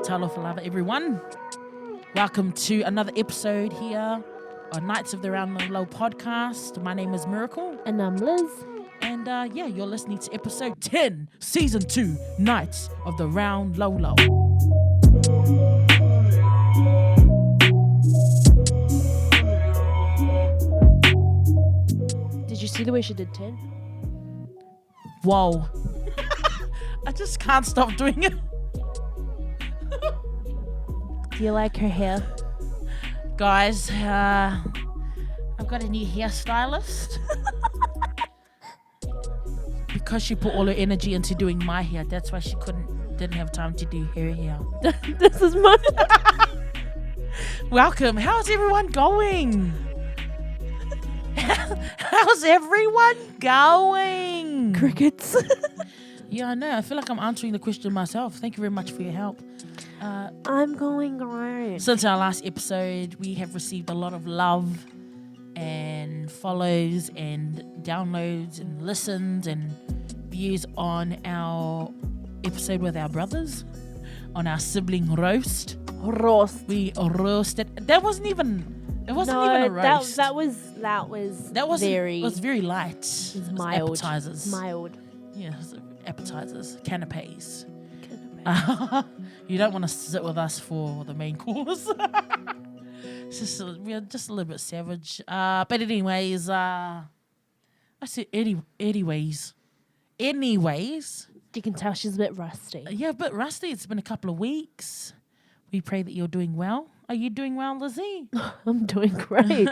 Talofa lava, everyone. Welcome to another episode here on Nights of the Round Laulau podcast. My name is Miracle. And I'm Liz. And you're listening to episode 10, season 2, Nights of the Round Laulau. Did you see the way she did 10? Whoa. I just can't stop doing it. Do you like her hair? Guys, I've got a new hairstylist. Because she put all her energy into doing my hair, that's why she didn't have time to do her hair. This is my... Welcome. How's everyone going? How's everyone going? Crickets. Yeah, I know. I feel like I'm answering the question myself. Thank you very much for your help. I'm going great. Since our last episode, we have received a lot of love and follows and downloads and listens and views on our episode with our brothers, on our sibling roast. Roast. We roasted. That wasn't even. It wasn't even a roast. That was very. It was very light. It was mild. Appetizers. Mild. Yeah, appetizers, canapes. You don't want to sit with us for the main course. We're just a little bit savage. But anyways, I said anyways. You can tell she's a bit rusty. Yeah, a bit rusty. It's been a couple of weeks. We pray that you're doing well. Are you doing well, Lizzie? I'm doing great.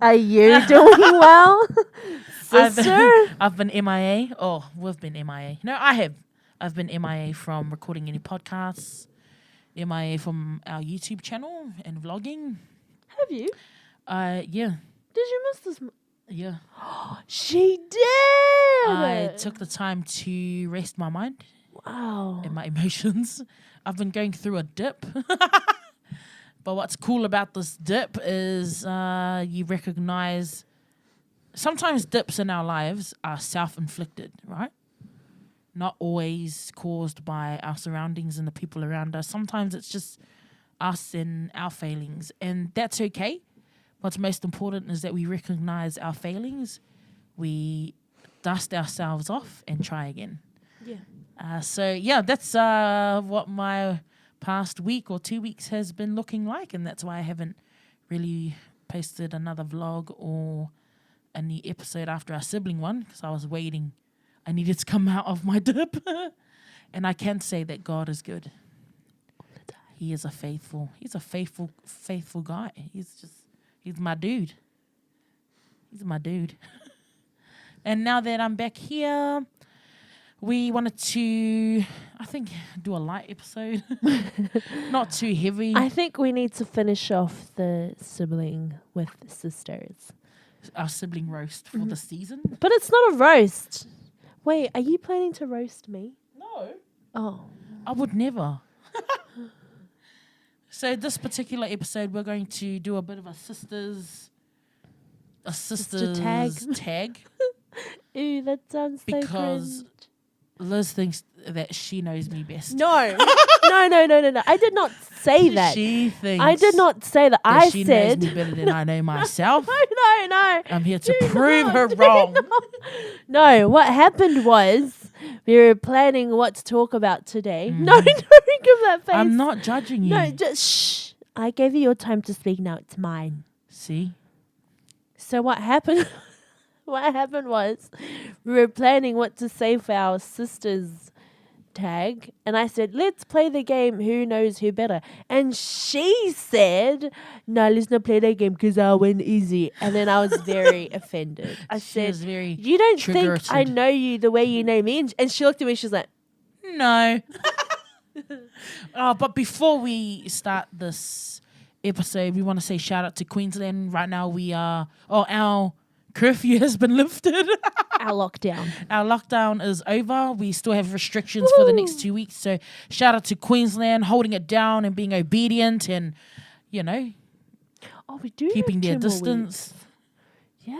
Are you doing well, sister? I've been MIA. Oh, we've been MIA. No, I have. I've been MIA from recording any podcasts, MIA from our YouTube channel and vlogging. Have you? Yeah. Did you miss this? Yeah. She did. I took the time to rest my mind. Wow. And my emotions. I've been going through a dip. But what's cool about this dip is you recognize sometimes dips in our lives are self-inflicted, right? Not always caused by our surroundings and the people around us. Sometimes it's just us and our failings, and that's okay. What's most important is that we recognize our failings, we dust ourselves off and try again. Yeah. That's what my past week or 2 weeks has been looking like, and that's why I haven't really posted another vlog or a new episode after our sibling one, because I was waiting. I needed to come out of my dip. And I can say that God is good. He is he's a faithful guy. He's my dude. He's my dude. And now that I'm back here, we wanted to, I think, do a light episode. Not too heavy. I think we need to finish off the sibling with sisters. Our sibling roast for the season. But it's not a roast. Wait, are you planning to roast me? No. Oh. I would never. So this particular episode, we're going to do a bit of a sisters tag. Ew, that sounds so because cringe. Liz thinks that she knows me best. No. No. I did not say that. She thinks I did not say that. I she said knows me better than I know myself. No. I'm here to prove her wrong. No, what happened was we were planning what to talk about today. No, don't give that face. I'm not judging you. No, just shh. I gave you your time to speak. Now it's mine. See? So what happened? What happened was we were planning what to say for our sisters tag, and I said, let's play the game Who Knows Who Better, and she said, no, let's not play that game because I'll win easy. And then I was very offended. I said, you don't think I know you the way you know me? And she looked at me, she's like, no. But before we start this episode, we want to say shout out to Queensland. Right now our curfew has been lifted. our lockdown. Our lockdown is over. We still have restrictions for the next 2 weeks. So shout out to Queensland holding it down and being obedient and, we do keeping their distance. Yeah.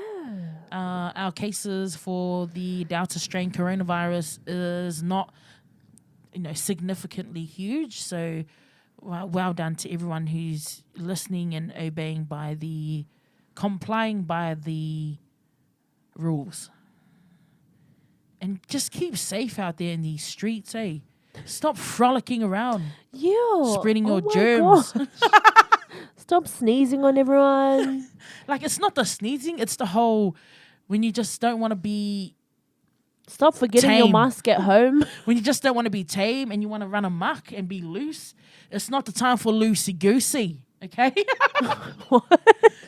Our cases for the Delta strain coronavirus is not significantly huge. So well done to everyone who's listening and complying by the rules. And just keep safe out there in these streets, eh? Stop frolicking around, spreading your germs. Stop sneezing on everyone. Like, it's not the sneezing, it's the whole when you just don't want to be Stop forgetting your tame. mask at home. When you just don't want to be tame and you want to run amok and be loose. It's not the time for loosey-goosey, okay?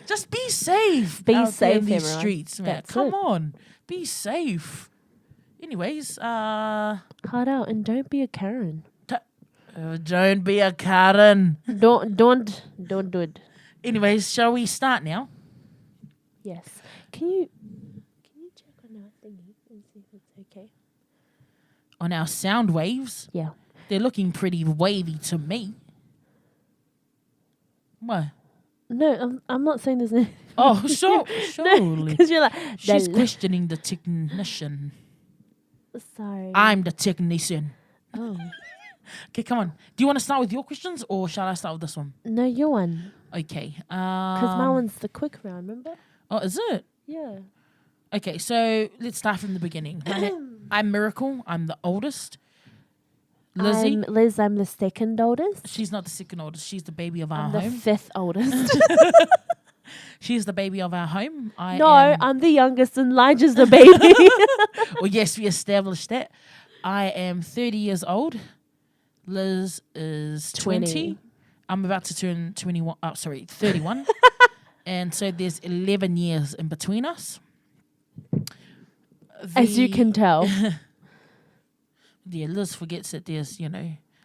Just be safe. Be out safe, there in these everyone. streets, man. That's Come it. on. Be safe. Anyways, Hard out and don't be a Karen. don't be a Karen. Don't do it. Anyways, shall we start now? Yes. Can you check on our thingy and see if it's okay? On our sound waves, Yeah. they're looking pretty wavy to me. What? No, I'm not saying there's anything. Oh, surely. Because you're like, She's "Dal-" questioning the technician. Sorry. I'm the technician. Oh. Okay, come on. Do you want to start with your questions or shall I start with this one? No, your one. Okay. Because my one's the quick round, remember? Oh, is it? Yeah. Okay, so let's start from the beginning. I'm Miracle. I'm the oldest. Lizzie. I'm Liz. I'm the second oldest. She's not the second oldest. She's the baby of our I'm the home. fifth oldest. She's the baby of our home. I'm the youngest and Elijah's the baby. Well, yes, we established that. I am 30 years old. Liz is 20. I'm about to turn 31. And so there's 11 years in between us. As you can tell. Yeah, Liz forgets that there's,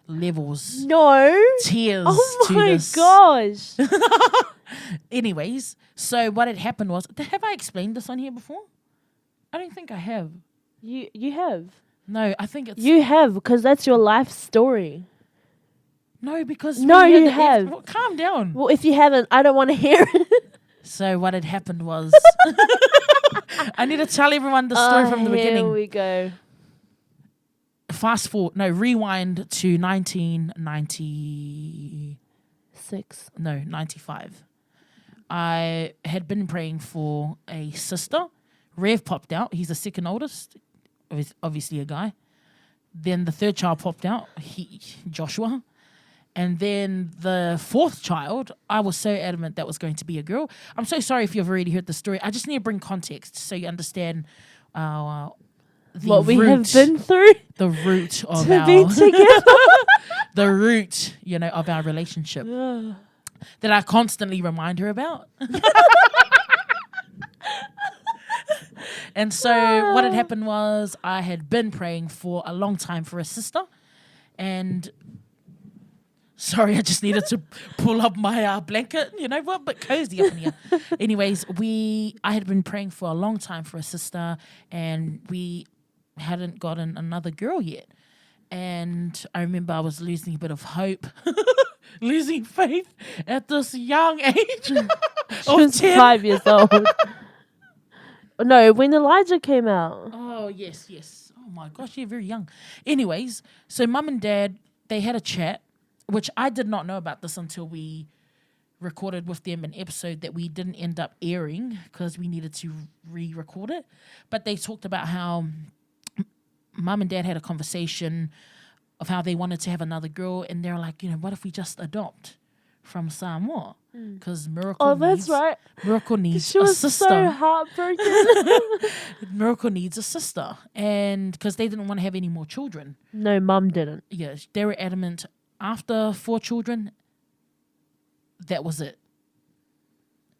levels, No. tiers Oh to my this. gosh. Anyways, so what had happened was, have I explained this on here before? I don't think I have. You have. No, I think it's... You have, because that's your life story. No, because... No, we you had have. Well, calm down. Well, if you haven't, I don't want to hear it. So what had happened was... I need to tell everyone the story from the beginning. Here we go. Rewind to 95. I had been praying for a sister. Rev popped out. He's the second oldest. Obviously a guy. Then the third child popped out. Joshua. And then the fourth child, I was so adamant that was going to be a girl. I'm so sorry if you've already heard the story. I just need to bring context so you understand what we have been through. The root of to be together. the root, of our relationship that I constantly remind her about. And so what had happened was I had been praying for a long time for a sister, and sorry, I just needed to pull up my blanket, but cozy up in here. Anyways, I had been praying for a long time for a sister, and we hadn't gotten another girl yet. And I remember I was losing a bit of hope, losing faith at this young age. She was 10. 5 years old. No, when Elijah came out. Oh, yes. Oh, my gosh, you're very young. Anyways, so mum and dad, they had a chat, which I did not know about this until we recorded with them an episode that we didn't end up airing because we needed to re-record it. But they talked about how mum and dad had a conversation of how they wanted to have another girl, and they're like, what if we just adopt from Samoa? Because Miracle needs She a was sister. so heartbroken. Miracle needs a sister, and because they didn't want to have any more children. No, mum didn't. Yeah, they were adamant. After 4 children, that was it.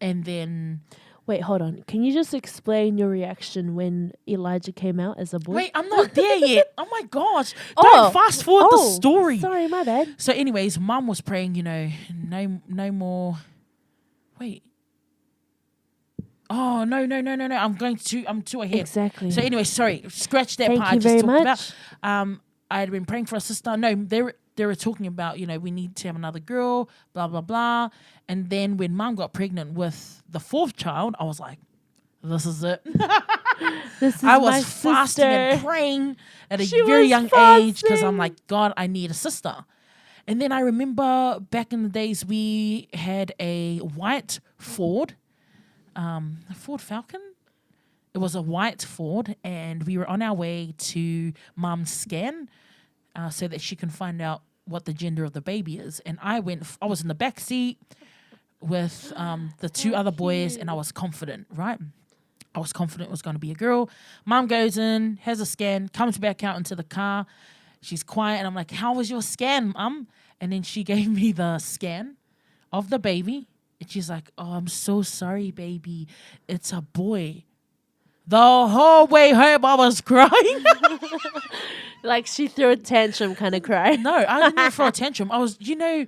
And then... Wait, hold on. Can you just explain your reaction when Elijah came out as a boy? Wait, I'm not there yet. Oh my gosh. Don't fast forward the story. Sorry, my bad. So anyways, mum was praying, no more. Wait. Oh, no. I'm too ahead. Exactly. So anyway, sorry. Scratch that Thank part you I just very talked much. about. I had been praying for a sister. No, they were talking about, we need to have another girl, blah, blah, blah. And then when mum got pregnant with the fourth child, I was like, this is it. This is I my was fasting and sister. praying at a She very was young age because I'm fasting. like, God, I need a sister. And then I remember back in the days we had a white Ford, a Ford Falcon. It was a white Ford, and we were on our way to Mum's scan so that she can find out what the gender of the baby is. And I was in the back seat with the two other boys, and I was confident, right? I was confident it was going to be a girl. Mum goes in, has a scan, comes back out into the car. She's quiet, and I'm like, how was your scan, Mum? And then she gave me the scan of the baby, and she's like, oh, I'm so sorry, baby. It's a boy. The whole way home, I was crying. Like she threw a tantrum kind of cry. No, I didn't even throw a tantrum. I was, you know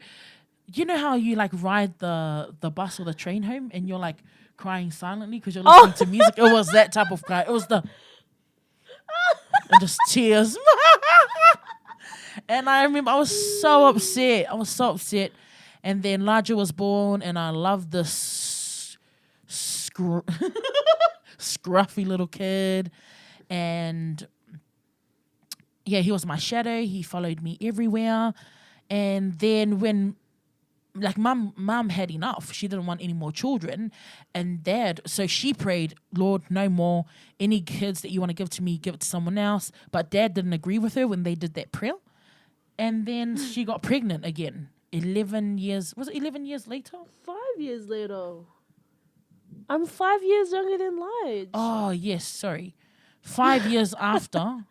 how you like ride the bus or the train home and you're like crying silently because you're listening to music? It was that type of cry. It was the and just tears. And I remember I was so upset. And then Larger was born, and I loved this scruffy little kid. And yeah, he was my shadow. He followed me everywhere. And then when like mum had enough, she didn't want any more children, and dad, so she prayed, Lord, no more. Any kids that you want to give to me, give it to someone else. But dad didn't agree with her when they did that prayer. And then she got pregnant again. 11 years later? 5 years later. I'm 5 years younger than Lige. Oh, yes, sorry. 5 years after,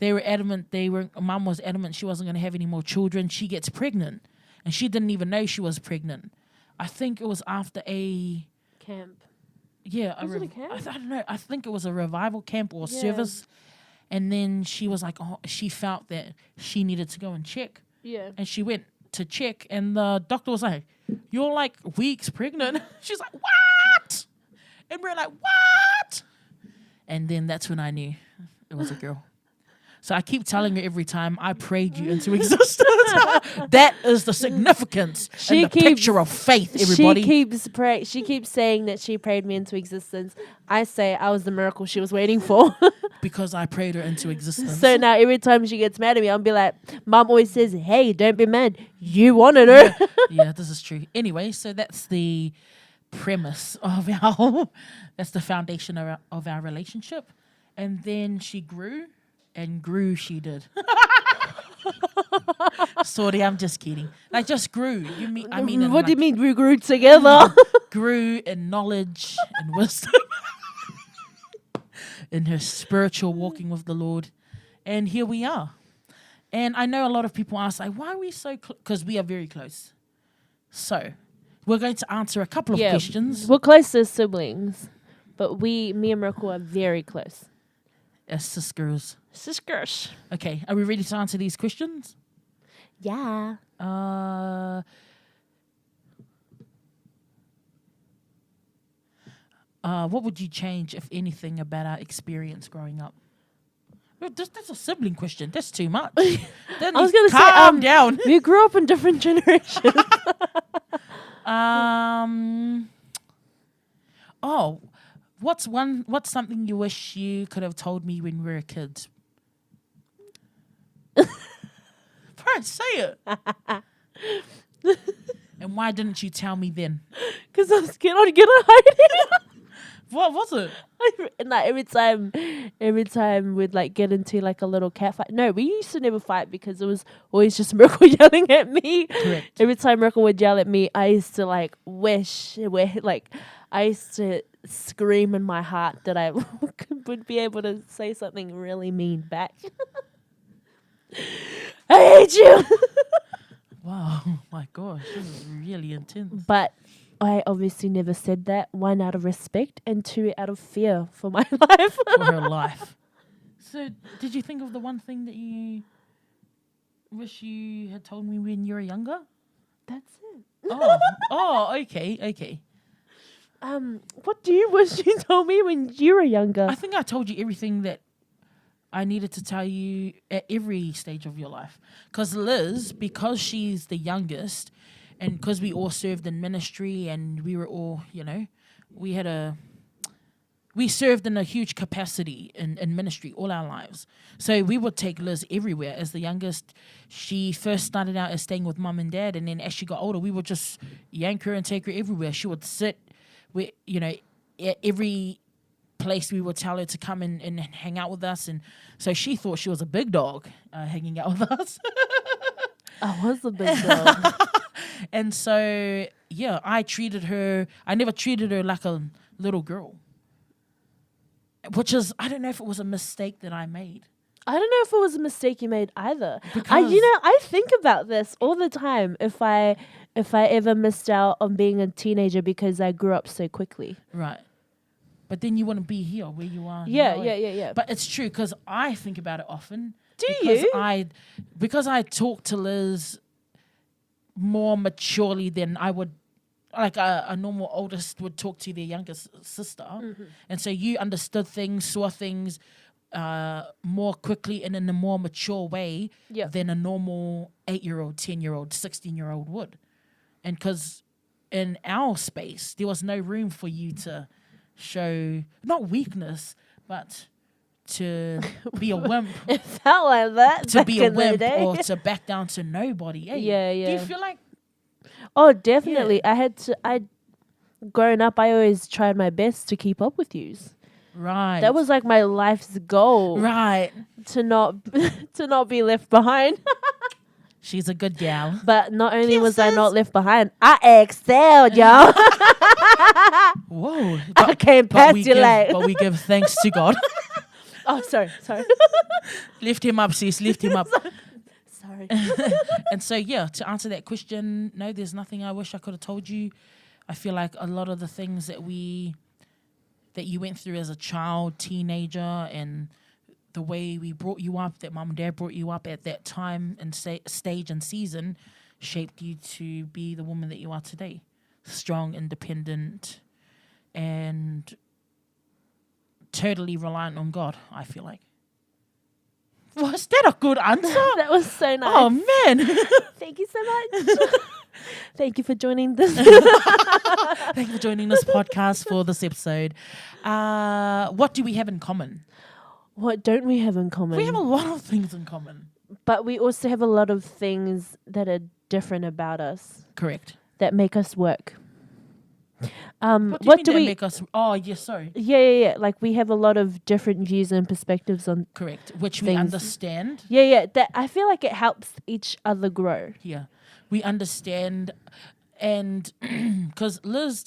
Mum was adamant she wasn't going to have any more children. She gets pregnant, and she didn't even know she was pregnant. I think it was after a camp. Yeah, Was it a camp? I don't know. I think it was a revival camp or service. And then she was like, she felt that she needed to go and check. Yeah. And she went to check, and the doctor was like, you're like weeks pregnant. She's like, what? And we're like, what? And then that's when I knew it was a girl. So I keep telling her every time I prayed you into existence. That is the significance and the picture of faith, everybody. She keeps saying that she prayed me into existence. I say I was the miracle she was waiting for. Because I prayed her into existence. So now every time she gets mad at me, I'll be like, Mom always says, hey, don't be mad. You wanted her. Yeah, this is true. Anyway, so that's the premise of that's the foundation of our relationship. And then she grew. And grew she did. Sorry, I'm just kidding. Like, just grew. What do you mean we grew together? Grew in knowledge and wisdom. In her spiritual walking with the Lord. And here we are. And I know a lot of people ask, like, why are we so close? Because we are very close. So, we're going to answer a couple of questions. We're close as siblings. But me and Miracle are very close. As sisters. Sisters. Okay, are we ready to answer these questions? Yeah. What would you change, if anything, about our experience growing up? That's a sibling question. That's too much. I was going to say, calm down. We grew up in different generations. What's something you wish you could have told me when we were kids? Bro, say it. And why didn't you tell me then? Because I was scared I'd get a hiding. What was it? And like every time we'd like get into like a little cat fight. No, we used to never fight because it was always just Miracle yelling at me. Correct. Every time Miracle would yell at me, I used to like I used to scream in my heart that I would be able to say something really mean back. I hate you. Wow, my gosh, this is really intense. But I obviously never said that. 1, out of respect, and 2, out of fear for my life. For her life. So, did you think of the one thing that you wish you had told me when you were younger? That's it. Okay. What do you wish you told me when you were younger? I think I told you everything that I needed to tell you at every stage of your life. Because Liz, because she's the youngest, and because we all served in ministry and we were all, we had a we served in a huge capacity in ministry all our lives. So we would take Liz everywhere. As the youngest, she first started out as staying with mum and dad, and then as she got older, we would just yank her and take her everywhere. She would sit with, at every place we would tell her to come and hang out with us. And so she thought she was a big dog hanging out with us. I was a big dog. And so, yeah, I never treated her like a little girl. Which is, I don't know if it was a mistake that I made. I don't know if it was a mistake you made either. Because I think about this all the time. If I ever missed out on being a teenager because I grew up so quickly. Right. But then you wouldn't be here where you are. Yeah. But it's true because I think about it often. You? Because I talk to Liz more maturely than I would, like a normal oldest would talk to their youngest sister. Mm-hmm. And so you understood things, saw things more quickly and in a more mature way than a normal 8-year-old, 10-year-old, 16-year-old would. And because in our space, there was no room for you to show, not weakness, but to be a wimp. It felt like that. To be a wimp or to back down to nobody. Hey, yeah. Do you feel like... Oh, definitely. Yeah. Growing up, I always tried my best to keep up with yous. Right. That was like my life's goal. Right. To not be left behind. She's a good gal. But not only was I not left behind, I excelled, y'all. Whoa. I came past you late. But we give thanks to God. Oh, sorry. Lift him up, sis. Lift him up. Sorry. And so, yeah, to answer that question, no, there's nothing I wish I could have told you. I feel like a lot of the things that you went through as a child, teenager, and the way we brought you up, that mum and dad brought you up at that time and stage and season, shaped you to be the woman that you are today. Strong, independent, and totally reliant on God, I feel like. Was that a good answer? That was so nice. Oh, man. Thank you so much. Thank you for joining this. Thank you for joining this podcast for this episode. What do we have in common? What don't we have in common? We have a lot of things in common. But we also have a lot of things that are different about us. Correct. That make us work. What do you mean make us? Oh, yes, sorry. Yeah. Like we have a lot of different views and perspectives on. Correct, which things. We understand. Yeah. That I feel like it helps each other grow. Yeah, we understand, and because Liz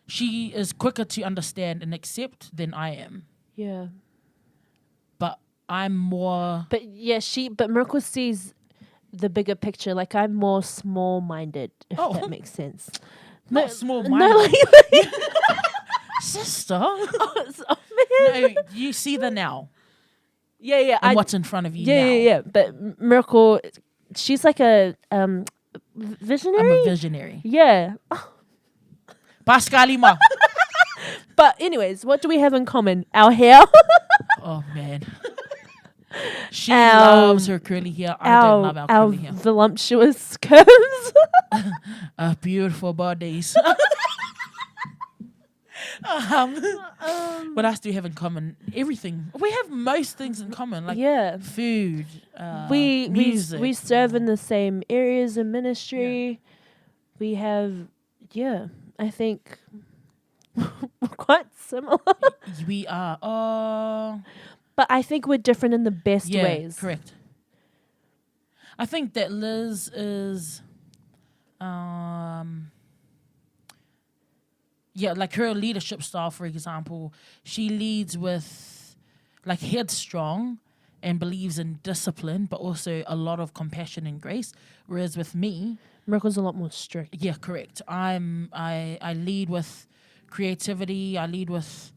she is quicker to understand and accept than I am. Yeah. But I'm more. But Miracle sees the bigger picture. Like I'm more small-minded, if that makes sense. Not small-minded. No, Sister. Man. No, you see the now. Yeah. And what's in front of you now. Yeah. But Miracle, she's like a visionary. I'm a visionary. Yeah. Pascalima. But anyways, what do we have in common? Our hair. Oh, man. She loves her curly hair. I don't love our curly hair. Our voluptuous curves. Our beautiful bodies. What else do we have in common? Everything. We have most things in common, like food, music. We serve in the same areas in ministry. Yeah. We have, I think we're quite similar. We are. But I think we're different in the best ways. Correct. I think that Liz is, like her leadership style, for example, she leads with like headstrong and believes in discipline, but also a lot of compassion and grace. Whereas with me, Miracle's a lot more strict. Yeah, correct. I lead with creativity. I lead with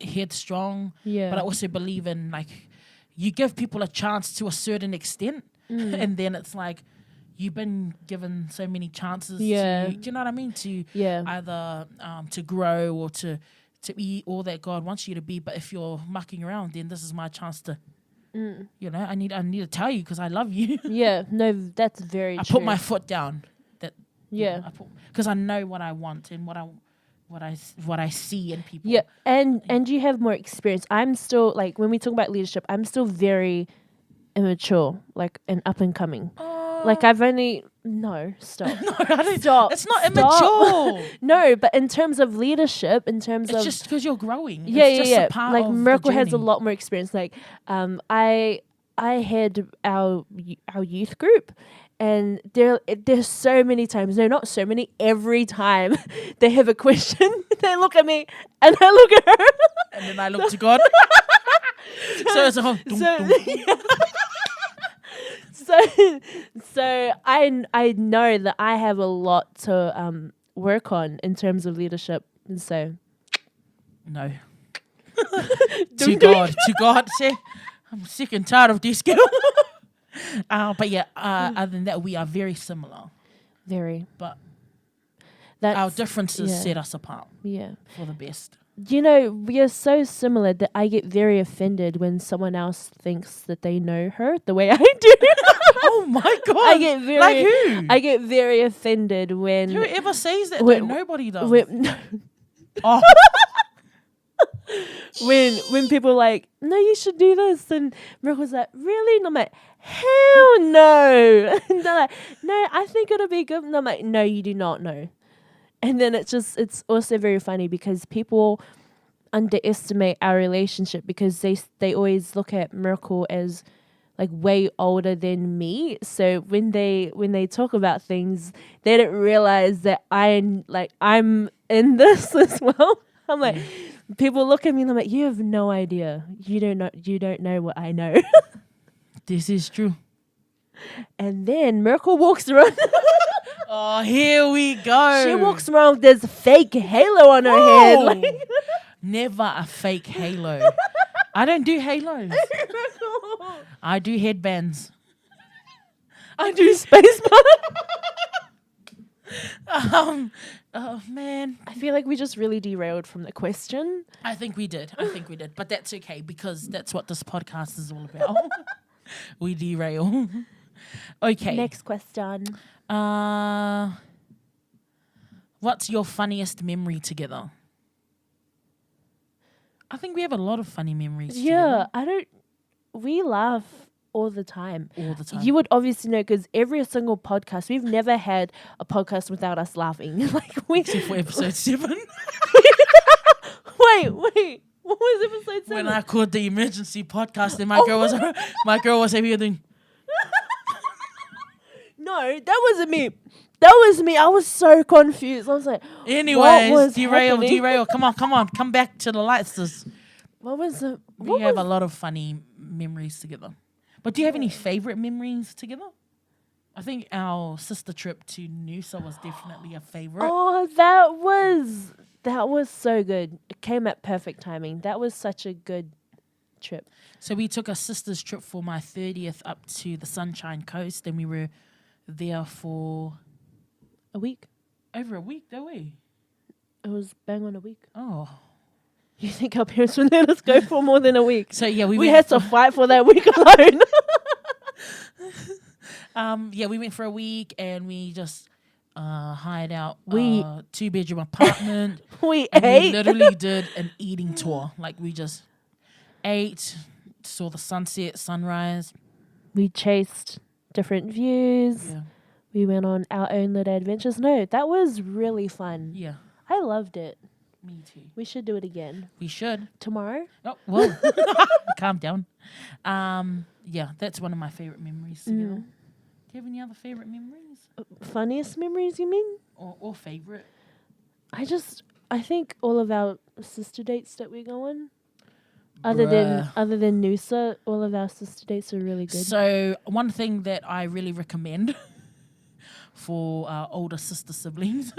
headstrong. Yeah. But I also believe in like you give people a chance to a certain extent, and then it's like you've been given so many chances. Yeah. Do you know what I mean? To either to grow or to be all that God wants you to be. But if you're mucking around, then this is my chance to. I need to tell you because I love you. Yeah, no, that's very true. I put my foot down. Because I know what I want and what I what I see in people. Yeah, and you have more experience. I'm still like when we talk about leadership, I'm still very immature, like and up and coming. Like I've only stop. No, I don't. Stop. It's not Stop. immature. No, but in terms of leadership, in terms It's of just because you're growing. yeah, It's just yeah. a part Like of Miracle the has a journey. lot more experience. Like, I had our youth group, and there's so many times. No, not so many. Every time they have a question, they look at me, and I look at her. And then I look to God. So it's a whole. So I know that I have a lot to work on in terms of leadership, and so No. To God. See, I'm sick and tired of this girl. But yeah, other than that, we are very similar. very. But That's our differences yeah. set us apart Yeah. for the best. You know, we are so similar that I get very offended when someone else thinks that they know her the way I do. Oh my God! I get very like who? I get very offended when Whoever says that, when- though, nobody does. when, Oh, when people are like, no, you should do this, and Miracle's like, really? And I'm like, hell no. And they're like, no, I think it'll be good. And I'm like, no, you do not know. And then it's also very funny because people underestimate our relationship because they always look at Miracle as like way older than me. So when they talk about things, they don't realize that I'm in this as well. I'm like, people look at me and I'm like, you have no idea. You don't know what I know. this is true. And then Miracle walks around. Oh, here we go. She walks around with this fake halo on her head. Whoa. Like, Never a fake halo. I don't do halos. I do headbands. I do space bar. Oh man. I feel like we just really derailed from the question. I think we did. But that's okay because that's what this podcast is all about. We derail. Okay. Next question. What's your funniest memory together? I think we have a lot of funny memories Yeah, together. we laugh all the time. All the time. You would obviously know because every single podcast, we've never had a podcast without us laughing. Except for episode 7. Wait. What was episode 7? When I called the emergency podcast and my girl was here doing. No, that wasn't me. That was me. I was so confused. I was like, Anyways, happening? derail. Come on. Come back to the lights. What was it? We have a lot of funny memories together. But do you have any favorite memories together? I think our sister trip to Noosa was definitely a favorite. Oh, that was so good. It came at perfect timing. That was such a good trip. So we took a sister's trip for my 30th up to the Sunshine Coast, and we were there for A week. over a week, don't we? It was bang on a week. Oh. You think our parents would let us go for more than a week? So yeah, We had to fight for that week alone. we went for a week and we just hired out We- a 2-bedroom apartment. We And we ate. literally did an eating tour. Like we just ate, saw the sunset, sunrise. We chased different views. Yeah. We went on our own little adventures. No, that was really fun. Yeah. I loved it. Me too. We should do it again. We should. Tomorrow? Oh, well. Calm down. Yeah, that's one of my favorite memories together. Do you have any other favorite memories? Funniest memories, you mean? Or favorite? I think all of our sister dates that we go on, other than Noosa, all of our sister dates are really good. So one thing that I really recommend for older sister siblings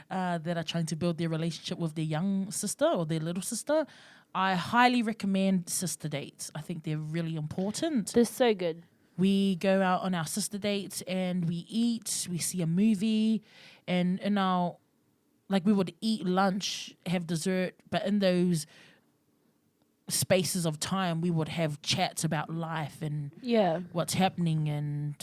that are trying to build their relationship with their young sister or their little sister, I highly recommend sister dates. I think they're really important. They're so good. We go out on our sister dates and we eat, we see a movie, and in our, like we would eat lunch, have dessert, but in those spaces of time, we would have chats about life and Yeah. what's happening and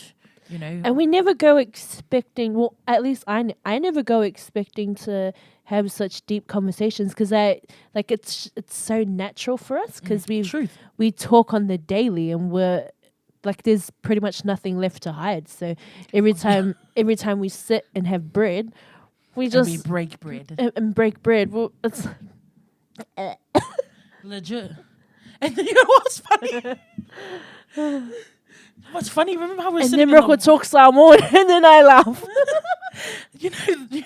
you know. And we never go expecting, well, at least I never go expecting to have such deep conversations because it's so natural for us because Truth. we talk on the daily and we're like there's pretty much nothing left to hide. So every time we sit and have bread, we We break bread. and break bread. Well, it's Legit. And you know what's funny? What's funny? Remember how we're and sitting then Rocco talks some more and then I laugh. you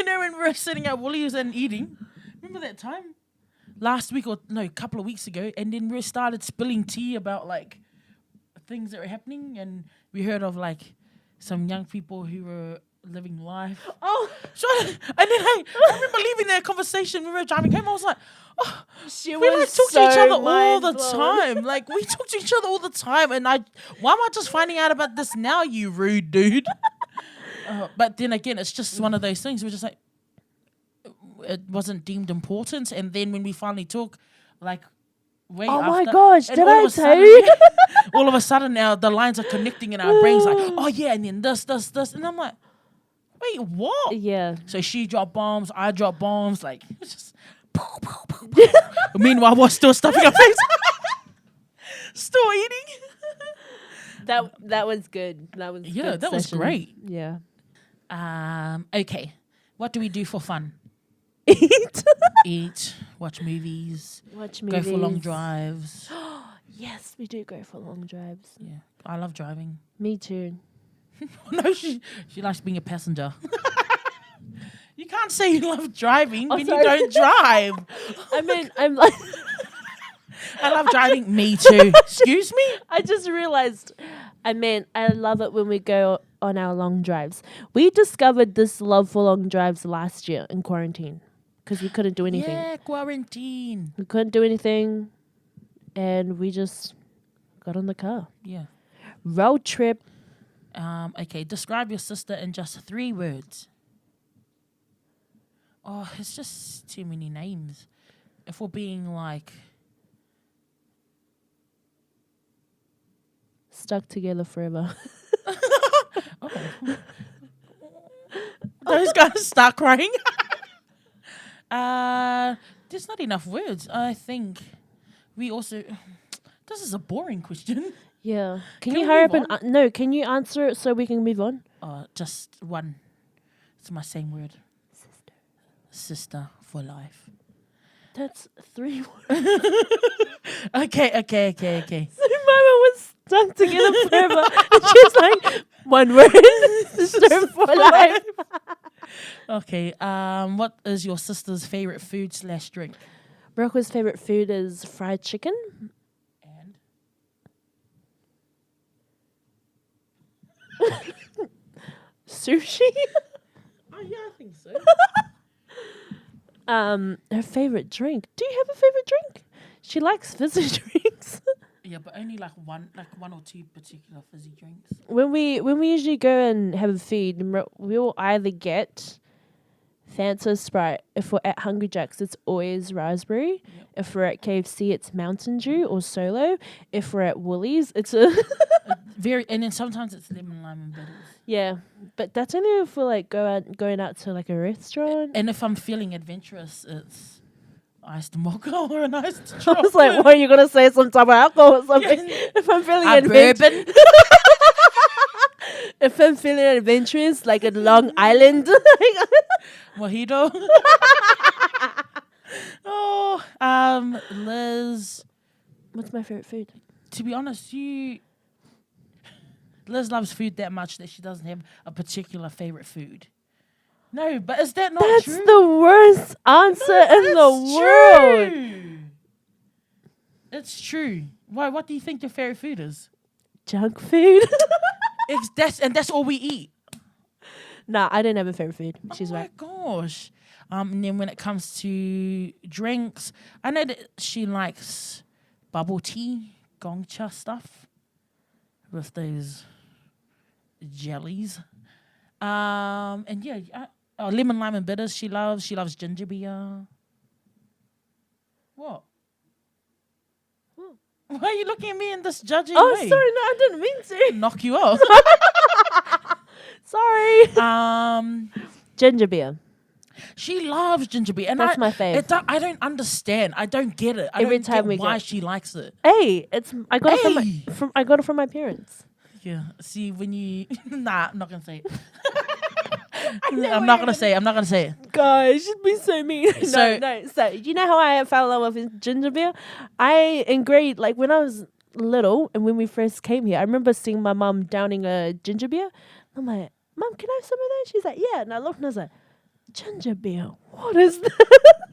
know when we were sitting at Woolies and eating? Remember that time? Last week a couple of weeks ago, and then we started spilling tea about like things that were happening, and we heard of like some young people who were living life. Oh, So, and then I remember leaving that conversation. We were driving home. I was like, oh, she we like was talk to each so other all the mind-blown. time. Like we talk to each other all the time, and why am I just finding out about this now? You rude dude. But then again, it's just one of those things. We're just like, it wasn't deemed important, and then when we finally talk, like. Way Oh after, my gosh, and did all I of a tell sudden- you? all of a sudden now the lines are connecting in our brains like, oh yeah, and then this, and I'm like, wait, what? Yeah. So she dropped bombs, I dropped bombs, like it's just meanwhile we're still stuffing our face. Still eating. That was good. That was Yeah, good that was session. great. Yeah. Okay. What do we do for fun? Eat. Eat, watch movies, Watch go movies. for long drives. Yes, we do go for long drives. Yeah. I love driving. Me too. No, she likes being a passenger. You can't say you love driving when sorry. you don't drive. I mean, I'm like, I love driving. Me too. Excuse me? I just realized, I love it when we go on our long drives. We discovered this love for long drives last year in quarantine because we couldn't do anything. Yeah, quarantine. We couldn't do anything and we just got on the car. Yeah. Road trip. Okay, describe your sister in just 3 words. Oh, it's just too many names. If we're being like... Stuck together forever. Oh. Those guys start crying. There's not enough words. I think we also... This is a boring question. Yeah. Can Can you we hurry up move and... no, can you answer it so we can move on? Just one. It's my same word. Sister for life. That's 3 words. Okay. So Mama was stuck together forever. And she's like, 1 word. Sister for life. Okay. What is your sister's favorite food / drink? Rocco's favorite food is fried chicken. And Sushi. oh yeah, I think so. Her favorite drink. Do you have a favorite drink? She likes fizzy drinks. Yeah, but only like one or two particular fizzy drinks. When we usually go and have a feed, we'll either get Fanta, Sprite. If we're at Hungry Jack's, it's always raspberry. Yep. If we're at KFC, it's Mountain Dew or Solo. If we're at Woolies, it's a And then sometimes it's lemon, lime, and bitters. yeah. But that's only if we're like going out to like a restaurant. And if I'm feeling adventurous, it's iced mocha or an iced I chocolate. was like, what are you gonna say? Some type of alcohol or something? If I'm feeling adventurous, bourbon. if I'm feeling adventurous, like a Long Island. Mojito. Liz. What's my favorite food? To be honest, Liz loves food that much that she doesn't have a particular favorite food. No, but is that not That's true? the worst answer in the world. True. It's true. Why? What do you think your favorite food is? Junk food. That's all we eat. Nah, I don't have a favorite food. She's Oh right. my gosh. And then when it comes to drinks, I know that she likes bubble tea, gongcha stuff with those jellies. And yeah, lemon, lime, and bitters. She loves ginger beer. What? Why are you looking at me in this judging Oh, way? sorry, no, I didn't mean to. Knock you off. Sorry. Ginger beer. She loves ginger beer, and That's my fave. I don't understand. I don't get it. I Every don't time get we why go. she likes it. Hey, I got Hey! it from my parents. Yeah. See, when you nah, I'm not gonna say it. know I'm what not you're gonna say it. I'm not gonna say it. Guys, should be so mean. So- no. So you know how I fell in love with ginger beer? I in grade like when I was little and when we first came here, I remember seeing my mum downing a ginger beer. I'm like, Mum, can I have some of that? She's like, yeah. And I looked and I was like, ginger beer? What is that?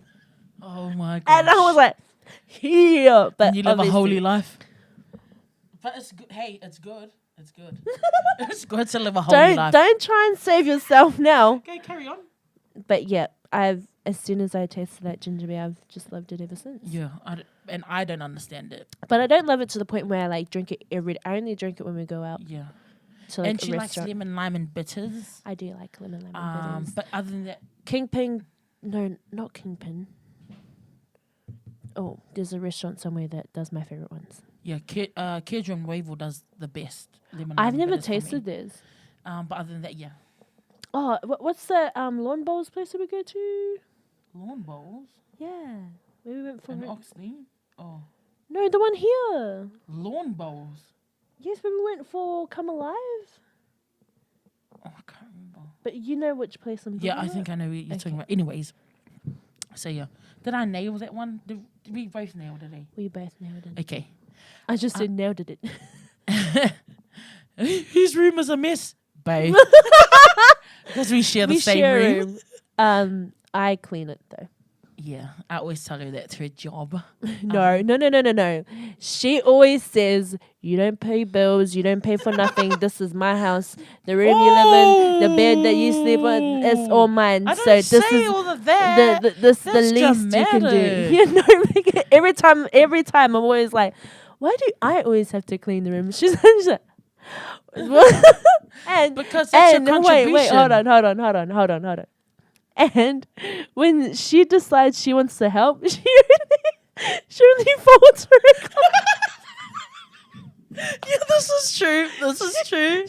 Oh my god. And I was like, yeah. But and you live a holy obviously- life. But it's good. Hey, it's good. It's good. It's good to live a holy life. Don't try and save yourself now. Okay, carry on. But yeah, as soon as I tasted that ginger beer, I've just loved it ever since. Yeah, and I don't understand it. But I don't love it to the point where I like drink it I only drink it when we go out Yeah. to like And a she likes restaurant. lemon, lime, and bitters. I do like lemon bitters. But other than that, Kingpin, no, not Kingpin. Oh, there's a restaurant somewhere that does my favorite ones. yeah, Kedron Wavell does the best lemon. I've lime never bitters for me. tasted theirs. But other than that, yeah, Oh, what's the lawn bowls place that we go to? lawn bowls Yeah, we went for. and Oxley. Oh, No, the one here. lawn bowls. Yes, but we went for Come Alive. Oh, I can't remember. But you know which place I'm talking Yeah, I about? think I know what you're talking about. Anyways, so yeah, did I nail that one? Did we both nailed it? We both nailed it. Okay. I just said nailed it. Whose room is a mess, babe? Because we share the We same share a room. room. I clean it though. Yeah, I always tell her that's her job. No. She always says, you don't pay bills, you don't pay for nothing. This is my house. The room you live in, the bed that you sleep on, it's all mine. I So don't this say is all of that. the That's least you can do. dramatic. You know, every time I'm always like, why do I always have to clean the room? She's like, and Because that's your and contribution. wait, hold on. And when she decides she wants to help, she only folds her clothes. Yeah, this is true. This is true.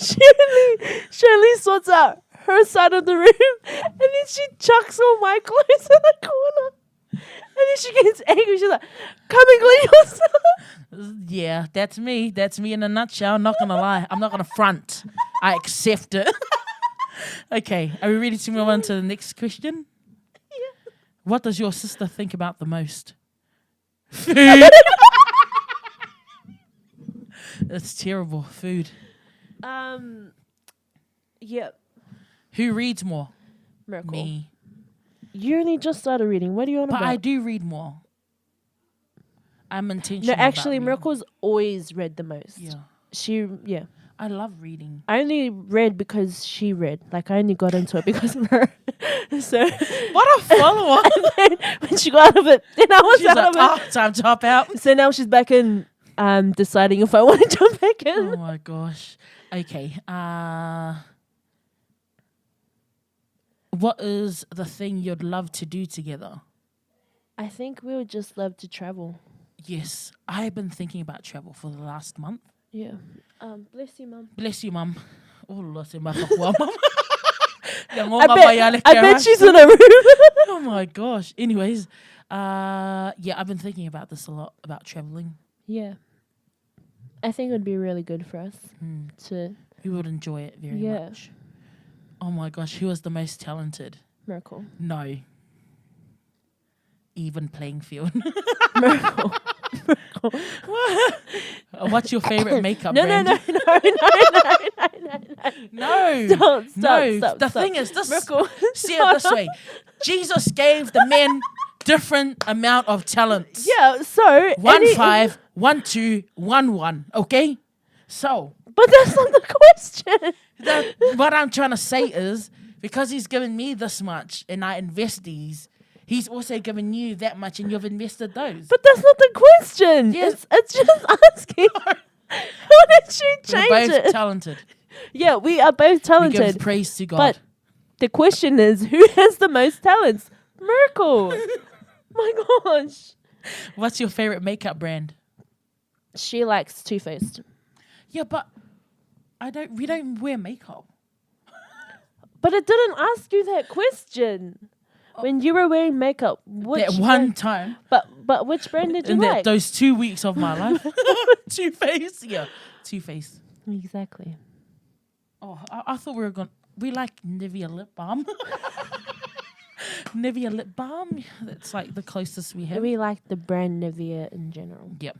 She only sorts out her side of the room, and then she chucks all my clothes in the corner. And then she gets angry. She's like, "Come and clean yourself." Yeah, that's me. That's me in a nutshell. I'm not gonna lie. I'm not gonna front. I accept it. Okay, are we ready to move on to the next question? Yeah. What does your sister think about the most? Food. It's terrible. Food. Yeah. Who reads more? Miracle. Me. You only just started reading. What are you on But about? I do read more. I'm No, intentional. actually, about Miracle's always read the most. reading. Yeah, I love reading. I only read because she read. Like, I only got into it because of her. So, What a follower! and then when she got out of it, then I was She's out like, of it. oh, time to hop out. So now she's back in, deciding if I want to jump back in. Oh my gosh. Okay. What is the thing you'd love to do together? I think we would just love to travel. Yes, I've been thinking about travel for the last month. Yeah. Bless you, Mum. Bless you, Mum. Oh, Lord, say my Mum. I bet she's in a room. Oh my gosh. Anyways, yeah, I've been thinking about this a lot, about traveling. Yeah. I think it would be really good for us to We would enjoy it very Yeah. much. Oh my gosh, who is the most talented? Miracle. No. Even playing field. Miracle. What's your favorite makeup No. brand? No. Stop. The thing is, this Miracle. see it this way. Jesus gave the men different amount of talents. Yeah, so 1 5, 1 2, 1 1. Okay? So But that's not the question. what I'm trying to say is because he's given me this much and I invest these, he's also given you that much and you've invested those. But that's not the question. Yes. It's just asking. How did you We're change both it? talented. Yeah, we are both We give talented. praise to God. But the question is, who has the most talents? Miracle. My gosh. What's your favorite makeup brand? She likes Too Faced. Yeah, but we don't wear makeup. But it didn't ask you that question. When you were wearing makeup, which That one time. but which brand did you In like? those 2 weeks of my life. Too Faced. Yeah. Too Faced. Exactly. Oh, I thought we like Nivea lip balm. Nivea lip balm. That's like the closest we have. We like the brand Nivea in general. Yep.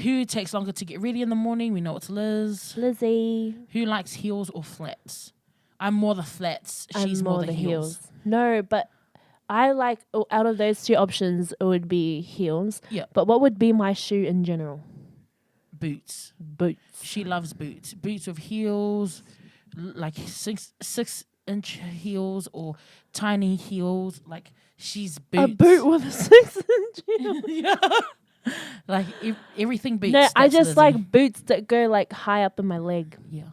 Who takes longer to get ready in the morning? We know it's Liz. Lizzie. Who likes heels or flats? I'm more the flats. She's I'm more the heels. No, but I like, out of those two options, it would be heels. Yeah. But what would be my shoe in general? Boots. Boots. She loves boots. Boots with heels, like 6-inch heels or tiny heels. Like she's boots. A boot with a 6-inch heel. Yeah. Like everything boots. No, I that's just Lizzie. like boots that go like high up in my leg. Yeah.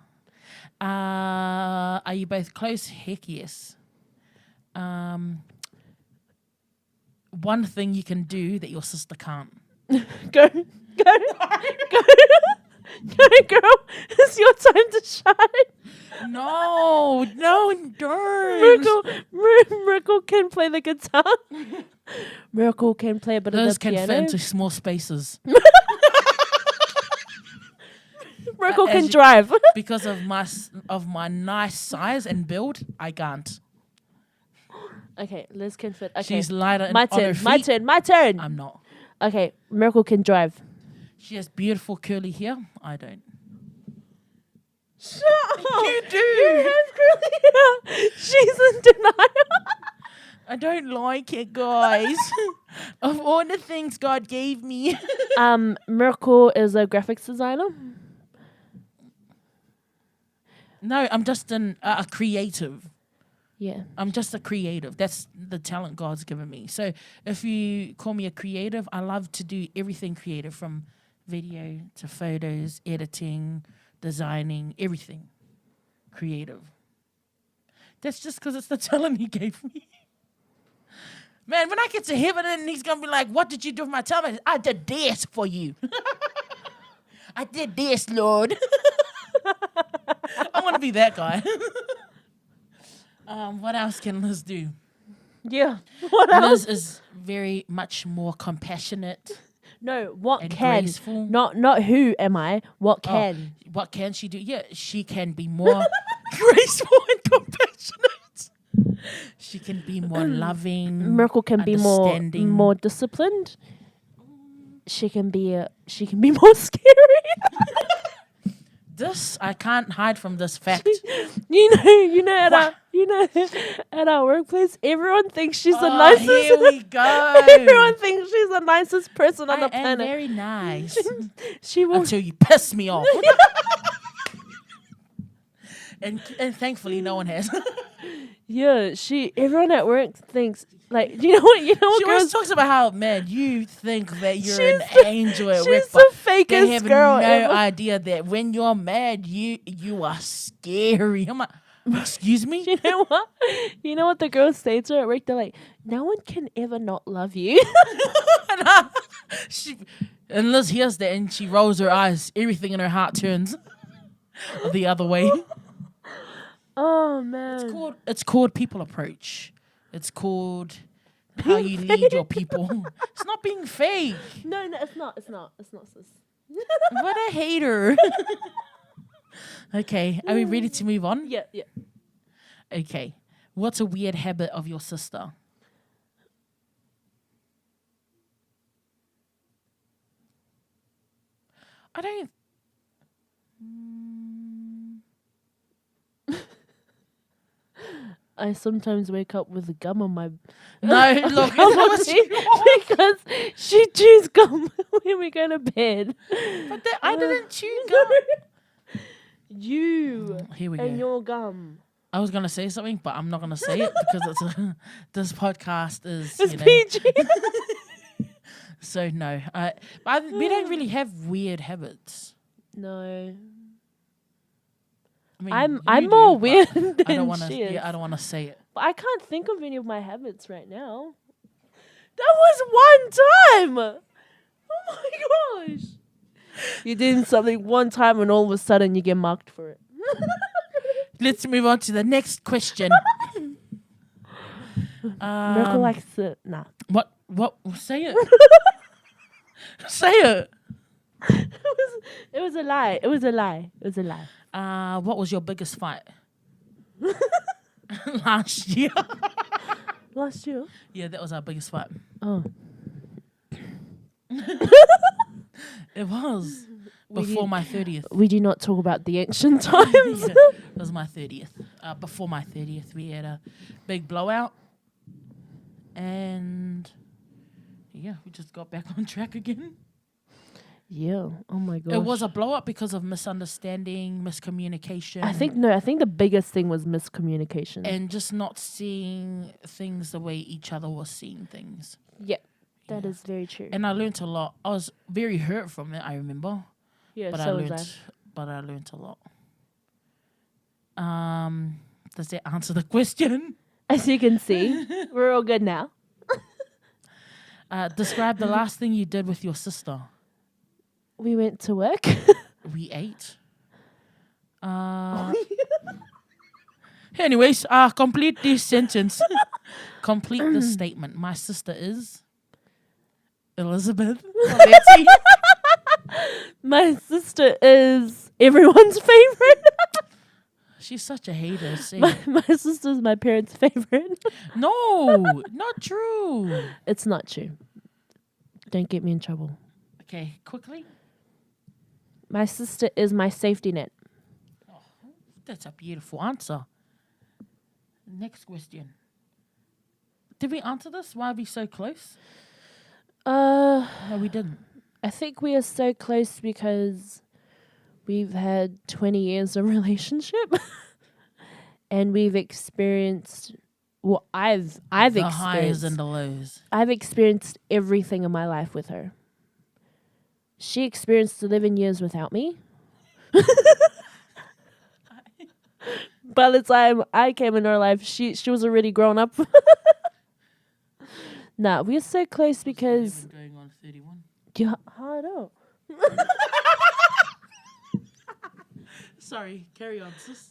Are you both close? Heck yes. One thing you can do that your sister can't. Go, girl. It's your time to shine. No, don't. Miracle can play the guitar. Miracle can play a bit Those of the can piano. fit into small spaces. Miracle As can you- drive. Because of my nice size and build, I can't. Okay, Liz can fit. Okay, She's lighter my on her turn. feet. My turn. I'm not. Okay, Miracle can drive. She has beautiful curly hair. I don't. Shut You do. You have curly hair. She's in denial. I don't like it, guys. Of all the things God gave me. Miracle is a graphics designer. No, I'm just a creative. Yeah. I'm just a creative. That's the talent God's given me. So if you call me a creative, I love to do everything creative, from video to photos, editing, designing, everything creative. That's just because it's the talent he gave me. Man, when I get to heaven and he's going to be like, what did you do with my talent? I did this for you. I did this, Lord. I want to be that guy. What else can Liz do? Yeah. What else? Liz is very much more compassionate. No, what And can? graceful. Not who am I? What Oh, can? what can she do? Yeah, she can be more graceful and compassionate. She can be more loving. Miracle can be understanding. more disciplined. She can be more scary. This, I can't hide from this fact. At our workplace, everyone thinks she's the Oh, nicest. here we go. Everyone thinks she's the nicest person on the I am planet. very nice. She will. Until you piss me off. and thankfully no one has. Yeah, everyone at work thinks like, you know what She always girls. talks about how, man, you think that you're an She's the- angel at She's work, the but they fakest have girl no ever. idea that when you're mad, you are scary. I'm like, excuse me? You know what? You know what the girls say to her at work? They're like, no one can ever not love you. And Liz hears that and she rolls her eyes. Everything in her heart turns the other way. Oh man. It's called people approach. It's called how you lead your people. It's not being fake. No, it's not, sis. What a hater. Okay, are we ready to move on? Yeah. Okay. What's a weird habit of your sister? I don't. I sometimes wake up with gum on my No, look. gum on me because she chews gum when we go to bed. But I didn't chew gum. You Here we and go. your gum. I was gonna say something, but I'm not gonna say it because this podcast is It's PG. So no, we don't really have weird habits. No. I mean, I'm you more do, weird but than I don't want to. she is. Yeah, I don't want to say it. But I can't think of any of my habits right now. That was one time. Oh my gosh. You did something one time and all of a sudden you get marked for it. Let's move on to the next question. Miracle likes it. Nah. What? Say it. Say it. It was a lie. It was a lie. It was a lie. What was your biggest fight? Last year. Last year? Yeah, that was our biggest fight. Oh. It was before my 30th. We do not talk about the ancient times. Yeah, it was my 30th. Before my 30th, we had a big blowout. And yeah, we just got back on track again. Yeah. Oh my gosh. It was a blow up because of misunderstanding, miscommunication. I think the biggest thing was miscommunication. And just not seeing things the way each other was seeing things. Yeah. That is very true. And I learnt a lot. I was very hurt from it, I remember. Yeah, But so was I. I learnt a lot. Does that answer the question? As you can see, we're all good now. Describe the last thing you did with your sister. We went to work. We ate. Anyways, complete this sentence. Complete this statement. My sister is Elizabeth. Betsy. My sister is everyone's favorite. She's such a hater. See? My sister's my parents' favorite. No, not true. It's not true. Don't get me in trouble. Okay, quickly. My sister is my safety net. Oh, that's a beautiful answer. Next question. Did we answer this? Why are we so close? No, we didn't. I think we are so close because we've had 20 years of relationship. And we've experienced I've The experienced highs and the lows. I've experienced everything in my life with her. She experienced 11 years without me. By the time I came in her life, she was already grown up. Nah, we're so close because Going on 31. yeah, I know. Sorry, carry on, sis.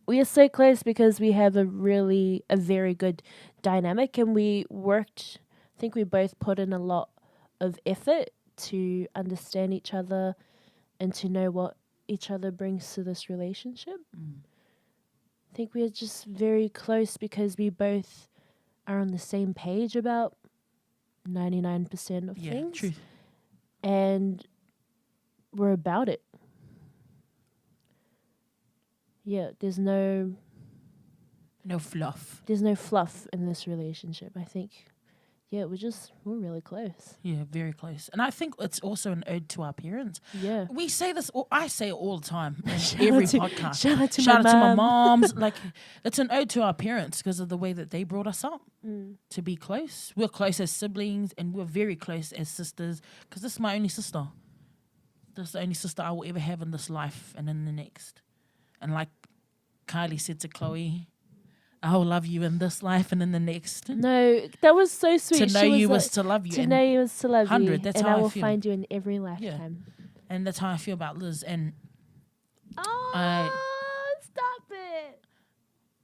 We are so close because we have a very good dynamic, and I think we both put in a lot of effort to understand each other and to know what each other brings to this relationship. I think we are just very close because we both are on the same page about 99% of Yeah, things. true. And we're about it. Yeah, there's no fluff. fluff in this relationship. I think, yeah, we're really close. Yeah, very close. And I think it's also an ode to our parents. Yeah. We say this, I say it all the time in Shout every out to- podcast. shout out to Shout my out to my mom. moms. Like, it's an ode to our parents because of the way that they brought us up to be close. We're close as siblings, and we're very close as sisters because this is my only sister. This is the only sister I will ever have in this life and in the next. And like Kylie said to Chloe, I will love you in this life and in the next. No, that was so sweet. To know you was to love you. To and know you was to love 100, you. that's and how I I will feel. find you in every lifetime. And that's how I feel about Liz. And Oh, stop it.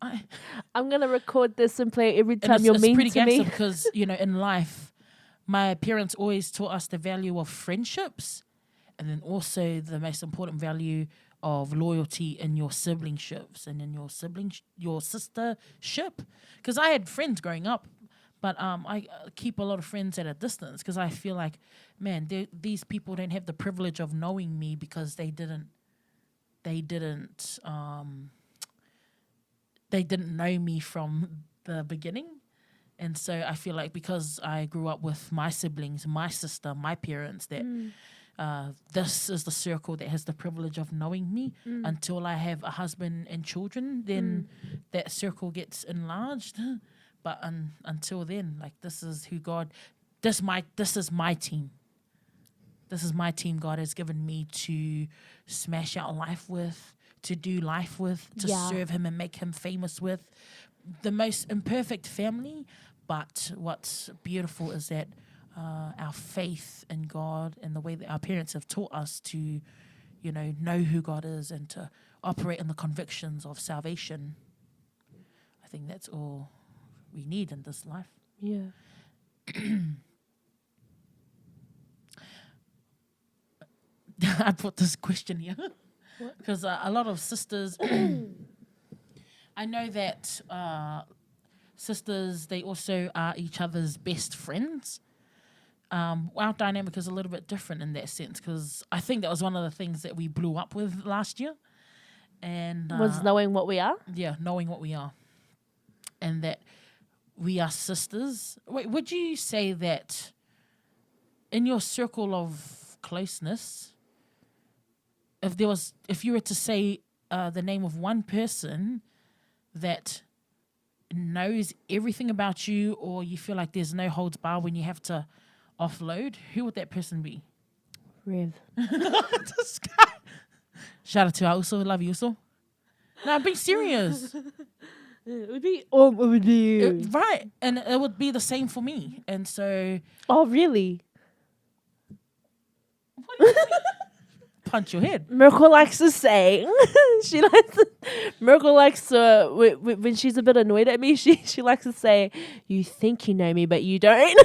I I'm going to record this and play it every and time you're it's mean pretty to me. gangster because, in life, my parents always taught us the value of friendships and then also the most important value of loyalty in your siblingships and in your sistership. Because I had friends growing up, but I keep a lot of friends at a distance because I feel like, man, these people don't have the privilege of knowing me because they didn't know me from the beginning. And so I feel like because I grew up with my siblings, my sister, my parents, that this is the circle that has the privilege of knowing me until I have a husband and children, then that circle gets enlarged. But until then, like, this is who God, this is my team. This is my team God has given me to smash out life with, to do life with, to serve him and make him famous with. The most imperfect family, but what's beautiful is that our faith in God and the way that our parents have taught us to know who God is and to operate in the convictions of salvation. I think that's all we need in this life. Yeah. I put this question here because a lot of sisters, I know that sisters, they also are each other's best friends. Our dynamic is a little bit different in that sense because I think that was one of the things that we blew up with last year. And Was knowing what we are? yeah, knowing what we are. And that we are sisters. Wait, would you say that in your circle of closeness, if you were to say the name of one person that knows everything about you, or you feel like there's no holds bar when you have to offload, who would that person be? Rev. This guy. Shout out to Uso, love you, Uso. No, I'm being serious. It would be you. Right, and it would be the same for me. And so, Oh, really? what do you mean? Punch your head. Miracle likes to say, Miracle likes to, when she's a bit annoyed at me, she likes to say, you think you know me, but you don't.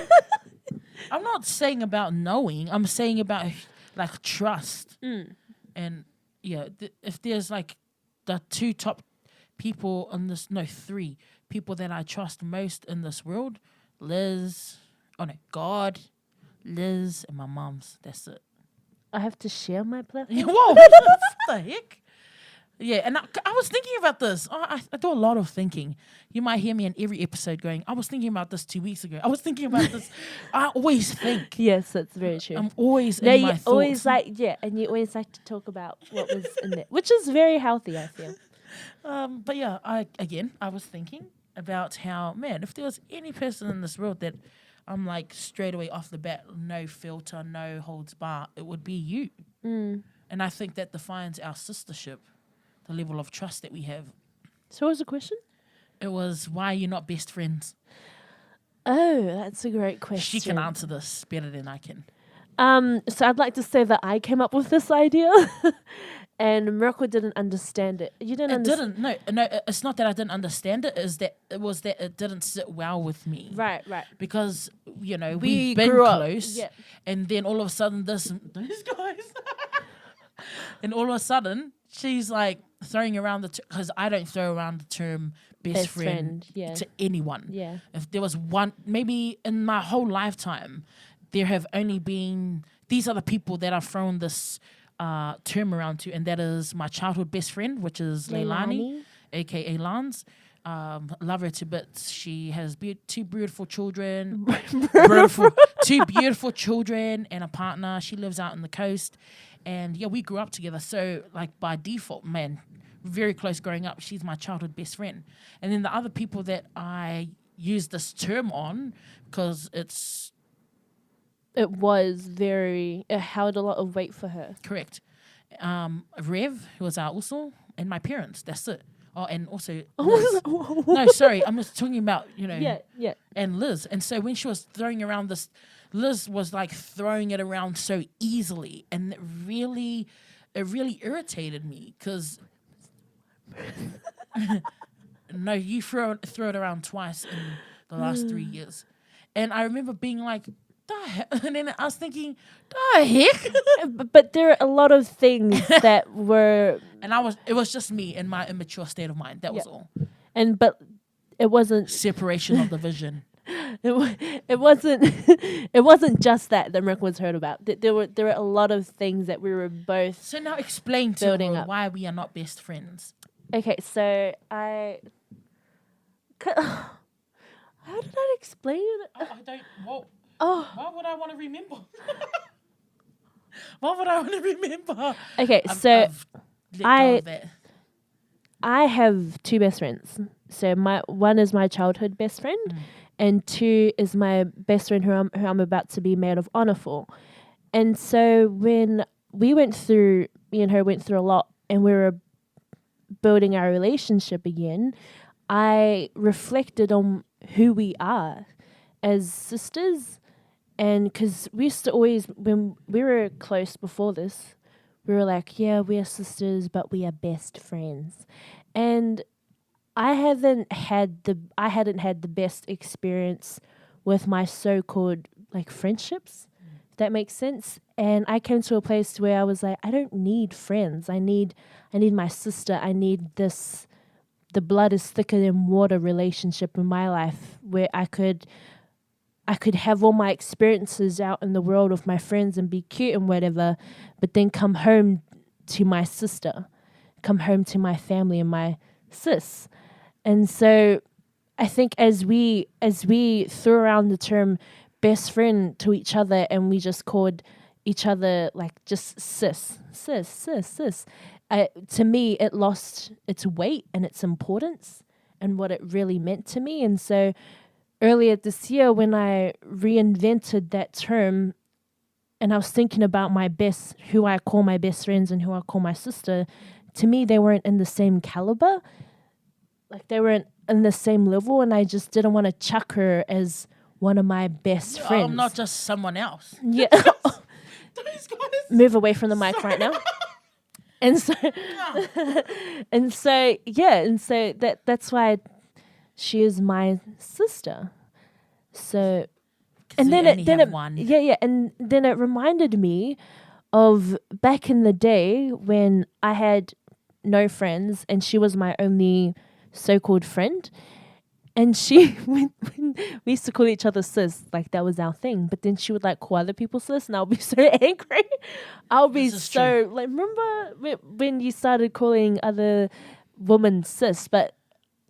I'm not saying about knowing. I'm saying about like trust. And yeah, if there's like the two top people on this, no, three people that I trust most in this world, God, Liz, and my mom's. That's it. I have to share my platform. Whoa, what the heck? Yeah, and I was thinking about this. I do a lot of thinking. You might hear me in every episode going, I was thinking about this 2 weeks ago. I was thinking about this. I always think. Yes, that's very true. I'm always in my thoughts. Always and you always like to talk about what was in there, which is very healthy, I feel. But yeah, I was thinking about how, man, if there was any person in this world that I'm like straight away off the bat, no filter, no holds bar, it would be you. And I think that defines our sistership, the level of trust that we have. So what was the question? It was, why are you not best friends? Oh, that's a great question. She can answer this better than I can. So I'd like to say that I came up with this idea. And Miracle didn't understand it. You didn't understand? No, it's not that I didn't understand it. It was that it didn't sit well with me. Right. Because, we've We been grew up, close. yeah. And then all of a sudden, these guys. And all of a sudden, she's like throwing around because I don't throw around the term best friend to anyone. Yeah. If there was one, maybe in my whole lifetime, there have only been, these are the people that I've thrown this term around to, and that is my childhood best friend, which is Leilani, aka Lance. Love her to bits. She has two beautiful children, two beautiful children and a partner. She lives out on the coast, and yeah, we grew up together. So like by default, man, very close growing up. She's my childhood best friend. And then the other people that I use this term on, because it held a lot of weight for her. Correct. Rev, who was our uso, and my parents. That's it. Oh, and also Liz. No, sorry, I'm just talking about, Yeah. and Liz. And so when she was throwing around this, Liz was like throwing it around so easily, and it really irritated me because no, you throw it around twice in the last 3 years, and I remember being like, and then I was thinking, the heck? But there are a lot of things that were, And it was just me in my immature state of mind. That was all. But it wasn't Separation of the vision. It wasn't just that Miracle was heard about. There were a lot of things that we were both. So now explain to building her up. why we are not best friends. Okay, so how did I explain it? I don't. Well, Oh, why would I want to remember? Why would I want to remember? okay, I've so let go of that. I have two best friends. So one is my childhood best friend, and two is my best friend who I'm about to be maid of honor for. And so when me and her went through a lot, and we were building our relationship again, I reflected on who we are as sisters. And because we used to always, when we were close before this, we were like, yeah, we are sisters, but we are best friends. And I hadn't had the best experience with my so-called like friendships, if that makes sense. And I came to a place where I was like, I don't need friends. I need my sister. I need this the blood is thicker than water relationship in my life where I could have all my experiences out in the world with my friends and be cute and whatever, but then come home to my sister, come home to my family and my sis. And so I think as we threw around the term best friend to each other and we just called each other like just sis. To me, it lost its weight and its importance and what it really meant to me. And so earlier this year, when I reinvented that term and I was thinking about who I call my best friends and who I call my sister, to me, they weren't in the same caliber. Like they weren't in the same level, and I just didn't want to chuck her as one of my best friends. I'm not just someone else. Yeah. Move away from the mic right now. And so, that's why she is my sister. So, and then it reminded me of back in the day when I had no friends and she was my only so-called friend. And she, when we used to call each other sis, like that was our thing. But then she would like call other people sis, and I'll be so angry. I'll be so like, remember when you started calling other women sis? But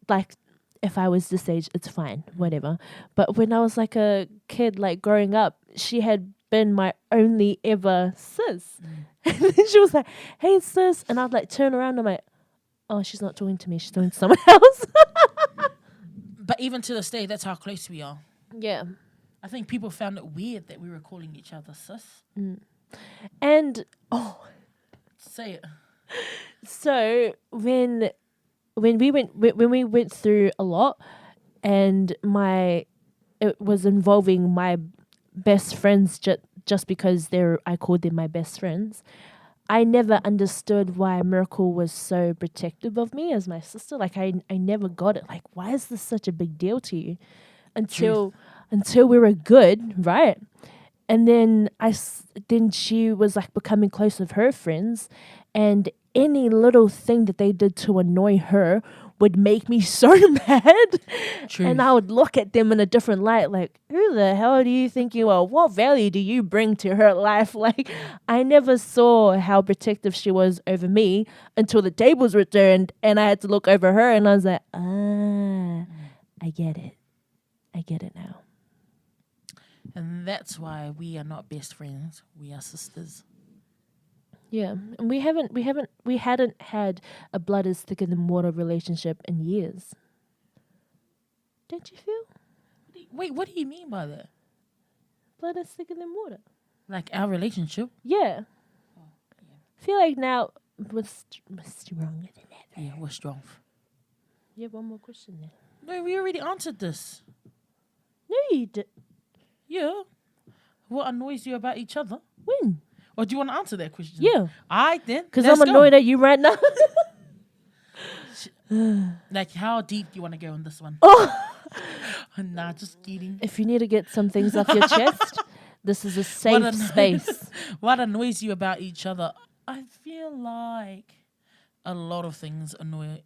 like, if I was this age, it's fine, whatever. But when I was like a kid, like growing up, she had been my only ever sis. And then she was like, "Hey sis," and I'd like turn around and I'm like, "Oh, she's not talking to me. She's talking to someone else." But even to this day, that's how close we are. Yeah. I think people found it weird that we were calling each other sis. And say it. So when we went through a lot, and it was involving my best friends just because I called them my best friends. I never understood why Miracle was so protective of me as my sister. Like I never got it. Like, why is this such a big deal to you? Until we were good, right? And then she was like becoming close with her friends, and any little thing that they did to annoy her would make me so mad. Truth. And I would look at them in a different light, like, who the hell do you think you are? What value do you bring to her life? Like, I never saw how protective she was over me until the tables were turned and I had to look over her, and I was like, I get it. I get it now. And that's why we are not best friends. We are sisters. Yeah, and we hadn't had a blood is thicker than water relationship in years. Don't you feel? Wait, what do you mean by that? Blood is thicker than water. Like our relationship? Yeah. Oh, yeah. I feel like now we're stronger than ever. Yeah, we're strong. You have one more question there. No, we already answered this. No, you did. Yeah. What annoys you about each other? When? Or do you want to answer that question? Yeah. Then. Because I'm annoyed at you right now. Like, how deep do you want to go on this one? Oh. Nah, just kidding. If you need to get some things off your chest, this is a safe space. What annoys you about each other? I feel like a lot of things annoy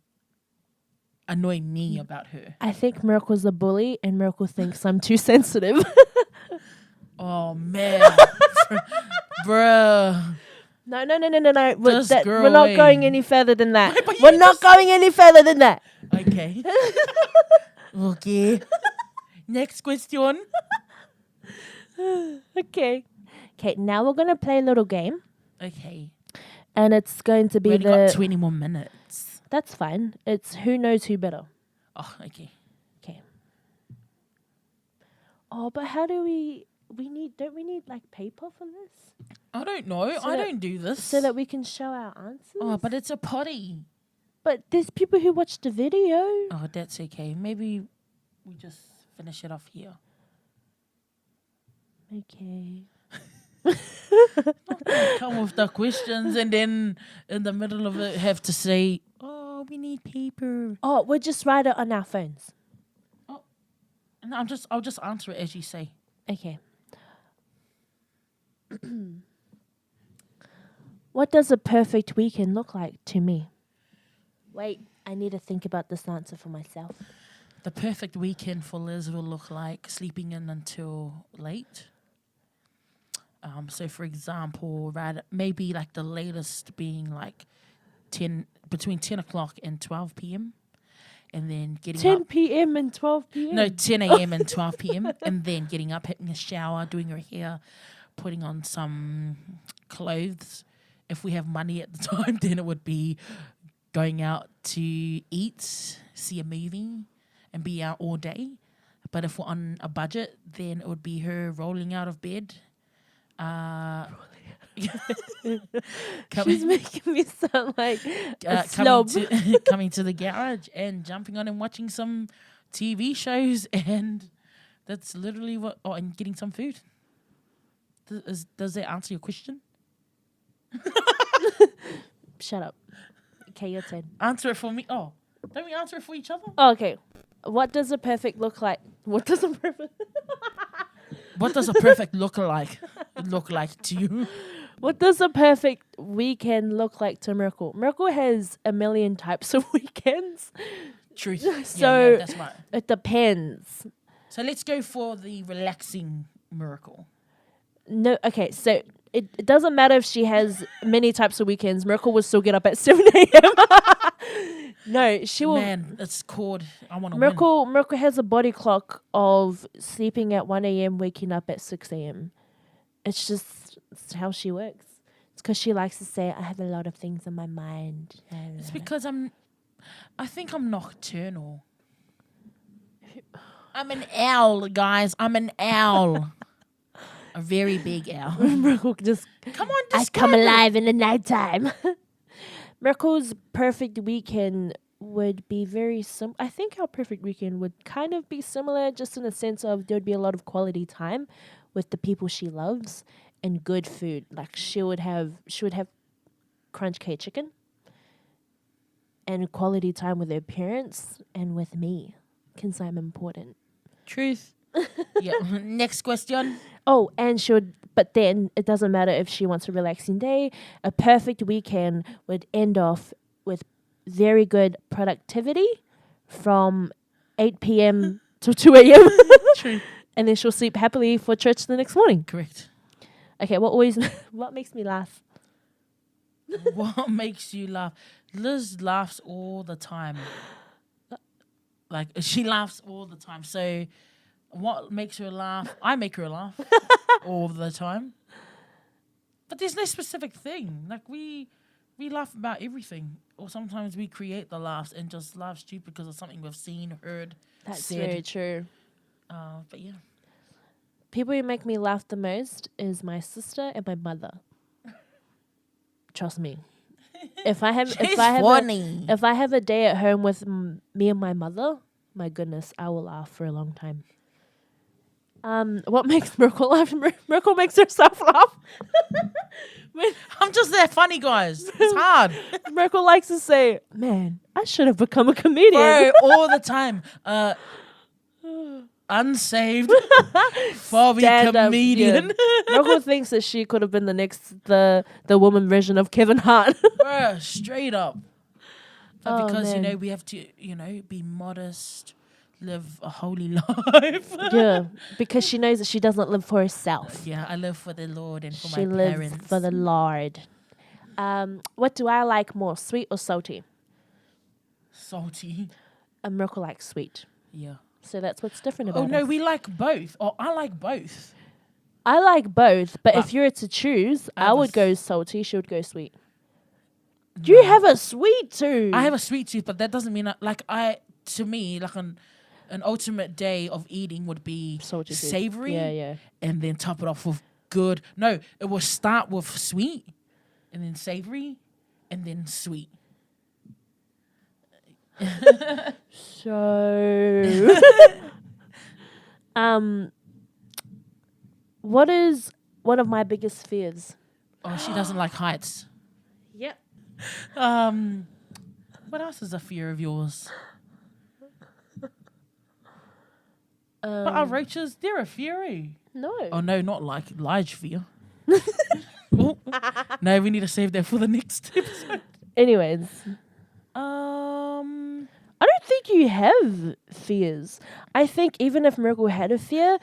me about her. I think Miracle's a bully, and Miracle thinks I'm too sensitive. Oh, man. Bruh. No. We're not going any further than that. We're not going any further than that. Okay. Okay. Next question. Okay, now we're going to play a little game. Okay. And it's going to be we only got 20 more minutes. That's fine. It's who knows who better. Oh, okay. Oh, but how do don't we need like paper for this? I don't know. I don't do this. So that we can show our answers? Oh, but it's a potty. But there's people who watch the video. Oh, that's okay. Maybe we just finish it off here. Okay. Come with the questions and then in the middle of it have to say, "Oh, we need paper." Oh, we'll just write it on our phones. And I'll just answer it as you say. Okay. What does a perfect weekend look like to me? Wait, I need to think about this answer for myself. The perfect weekend for Liz will look like sleeping in until late. So for example, maybe like the latest being like between 10 o'clock and 12 p.m. And then getting 10 up. p.m. and 12 p.m. No, 10 a.m. and 12 p.m. And then getting up, having a shower, doing her hair, putting on some clothes. If we have money at the time, then it would be going out to eat, see a movie, and be out all day. But if we're on a budget, then it would be her rolling out of bed. She's making me sound like a coming slob. coming to the garage and jumping on and watching some TV shows, and that's literally what. Oh, and getting some food. Does that answer your question? Shut up. Okay, your turn. Answer it for me. Oh, don't we answer it for each other? Oh, okay. What does a perfect look like? What does a perfect What does a perfect look like to you? What does a perfect weekend look like to Miracle? Miracle has a million types of weekends. Truth. So yeah, that's right. it depends. So let's go for the relaxing miracle. No, okay, so it doesn't matter if she has many types of weekends. Miracle will still get up at 7 a.m. No, she will. Man, it's called I want to win. Miracle has a body clock of sleeping at 1 a.m., waking up at 6 a.m. It's how she works. It's because she likes to say, I have a lot of things on my mind. It's because I think I'm nocturnal. I'm an owl, guys. I'm an owl. A very big owl. Miracle just... Come on, I describe come it. alive in the nighttime. Miracle's perfect weekend would be very I think our perfect weekend would kind of be similar, just in the sense of there would be a lot of quality time with the people she loves and good food. Like she would have crunch cake chicken and quality time with her parents and with me, because I'm important. Truth. Yeah. Next question. Oh, and but then it doesn't matter if she wants a relaxing day. A perfect weekend would end off with very good productivity from 8 p.m. to 2 a.m. True. And then she'll sleep happily for church the next morning. Correct. Okay, what makes me laugh? What makes you laugh? Liz laughs all the time. Like, she laughs all the time. So, what makes her laugh? I make her laugh all the time. But there's no specific thing. Like, we laugh about everything. Or sometimes we create the laughs and just laugh stupid because of something we've seen, heard, That's said. very true. But yeah. People who make me laugh the most is my sister and my mother. Trust me. If I have a day at home with me and my mother, my goodness, I will laugh for a long time. What makes Miracle laugh? Miracle makes herself laugh. I'm just that funny, guys. It's hard. Miracle likes to say, "Man, I should have become a comedian." Bro, all the time. Unsaved Bobby Stand-up, comedian. yeah. Miracle thinks that she could have been the woman version of Kevin Hart. Bruh, straight up. But Oh, because, man. we have to, be modest, live a holy life. Yeah, because she knows that she doesn't live for herself. Yeah, I live for the Lord and for She my lives parents. for the Lord. What do I like more, sweet or salty? Salty. A Miracle likes sweet. Yeah. So that's what's different about Oh, no, us. we like both. Oh, I like both. I like both, but But if you were to choose, I I have would a go salty. She would go sweet. Do you have a sweet tooth? I have a sweet tooth, but that doesn't mean to me, like an ultimate day of eating would be Salty tooth. savory. Yeah, yeah. And then top it off with good. No, it will start with sweet and then savory and then sweet. So, what is one of my biggest fears. Oh, she doesn't like heights. Yep. What else is a fear of yours? But our roaches, they're a fury. No. Oh no, not like large fear. Oh, no, we need to save that for the next episode. Anyways, I don't think you have fears. I think even if Miracle had a fear,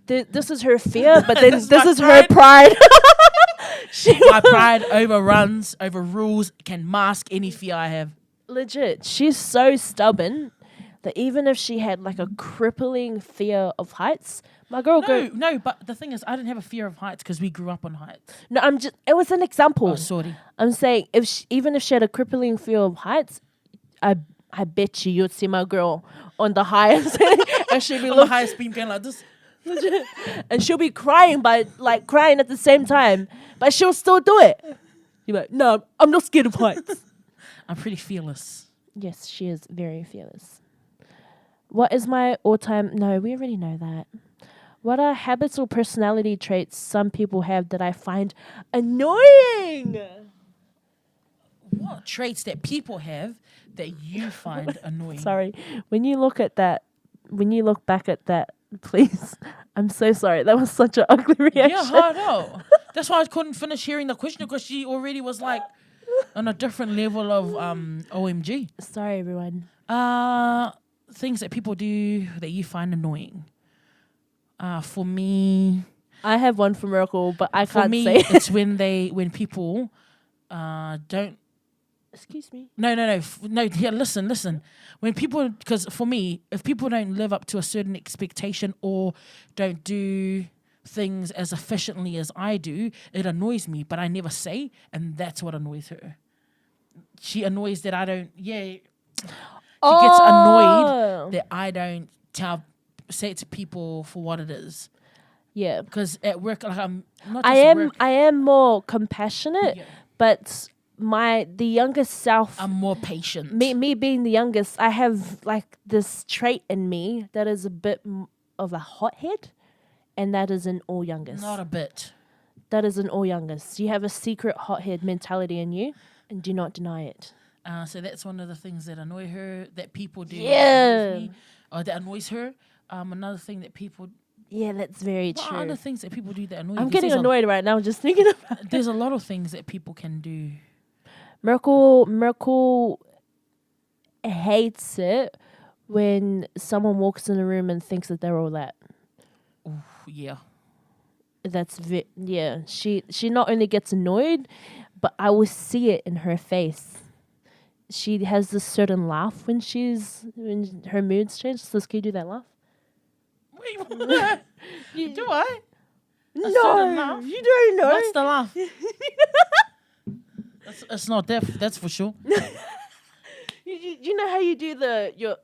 this is her fear, but then this is her pride. My pride overrules, can mask any fear I have. Legit, she's so stubborn that even if she had like a crippling fear of heights, my girl No, but the thing is, I didn't have a fear of heights because we grew up on heights. No, it was an example. Oh, sorry. I'm saying even if she had a crippling fear of heights, I bet you'd see my girl on the highest and she'd be on the highest beam going like this. And she'll be crying crying at the same time, but she'll still do it. You're like, no, I'm not scared of heights. I'm pretty fearless. Yes, she is very fearless. What is my all-time... No, we already know that. What are habits or personality traits some people have that I find annoying? What traits that people have that you find annoying? Sorry. When you look back at that, please. I'm so sorry. That was such an ugly reaction. Yeah, I know. That's why I couldn't finish hearing the question because she already was like on a different level of OMG. Sorry, everyone. Things that people do that you find annoying. For me, I have one for Miracle, but I can't say it. It's when people don't. Excuse me. No. Here, listen. When people, because for me, if people don't live up to a certain expectation or don't do things as efficiently as I do, it annoys me. But I never say, and that's what annoys her. She annoys that I don't. Yeah. She gets annoyed that I don't say it to people for what it is. Yeah. Because at work, like I'm not just at work. I am more compassionate, but the youngest self. I'm more patient. Me being the youngest, I have like this trait in me that is a bit of a hothead, and that is in all youngest. Not a bit. That is in all youngest. You have a secret hothead mentality in you, and do not deny it. So that's one of the things that annoy her, that people do. Yeah. Or that annoys her. Another thing that people... Yeah, that's very true. What are other things that people do that annoy you? I'm getting annoyed right now just thinking about it. There's a lot of things that people can do. Miracle hates it when someone walks in a room and thinks that they're all that. Ooh, yeah. Yeah. She not only gets annoyed, but I will see it in her face. She has this certain laugh when her moods change. So can you do that laugh? Wait, what? Do I? No, you don't know. What's the laugh? It's not deaf, that's for sure. You know how you do your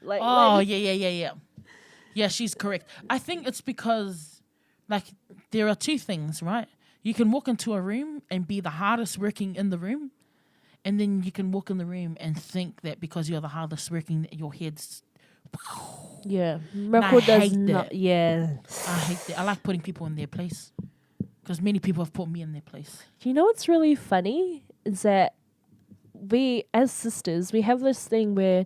like. Oh, yeah. Yeah, she's correct. I think it's because, like, there are two things, right? You can walk into a room and be the hardest working in the room, and then you can walk in the room and think that because you're the hardest working, that your head's... Yeah, Miracle does not. That. Yeah, I hate that. I like putting people in their place because many people have put me in their place. You know what's really funny is that we, as sisters, we have this thing where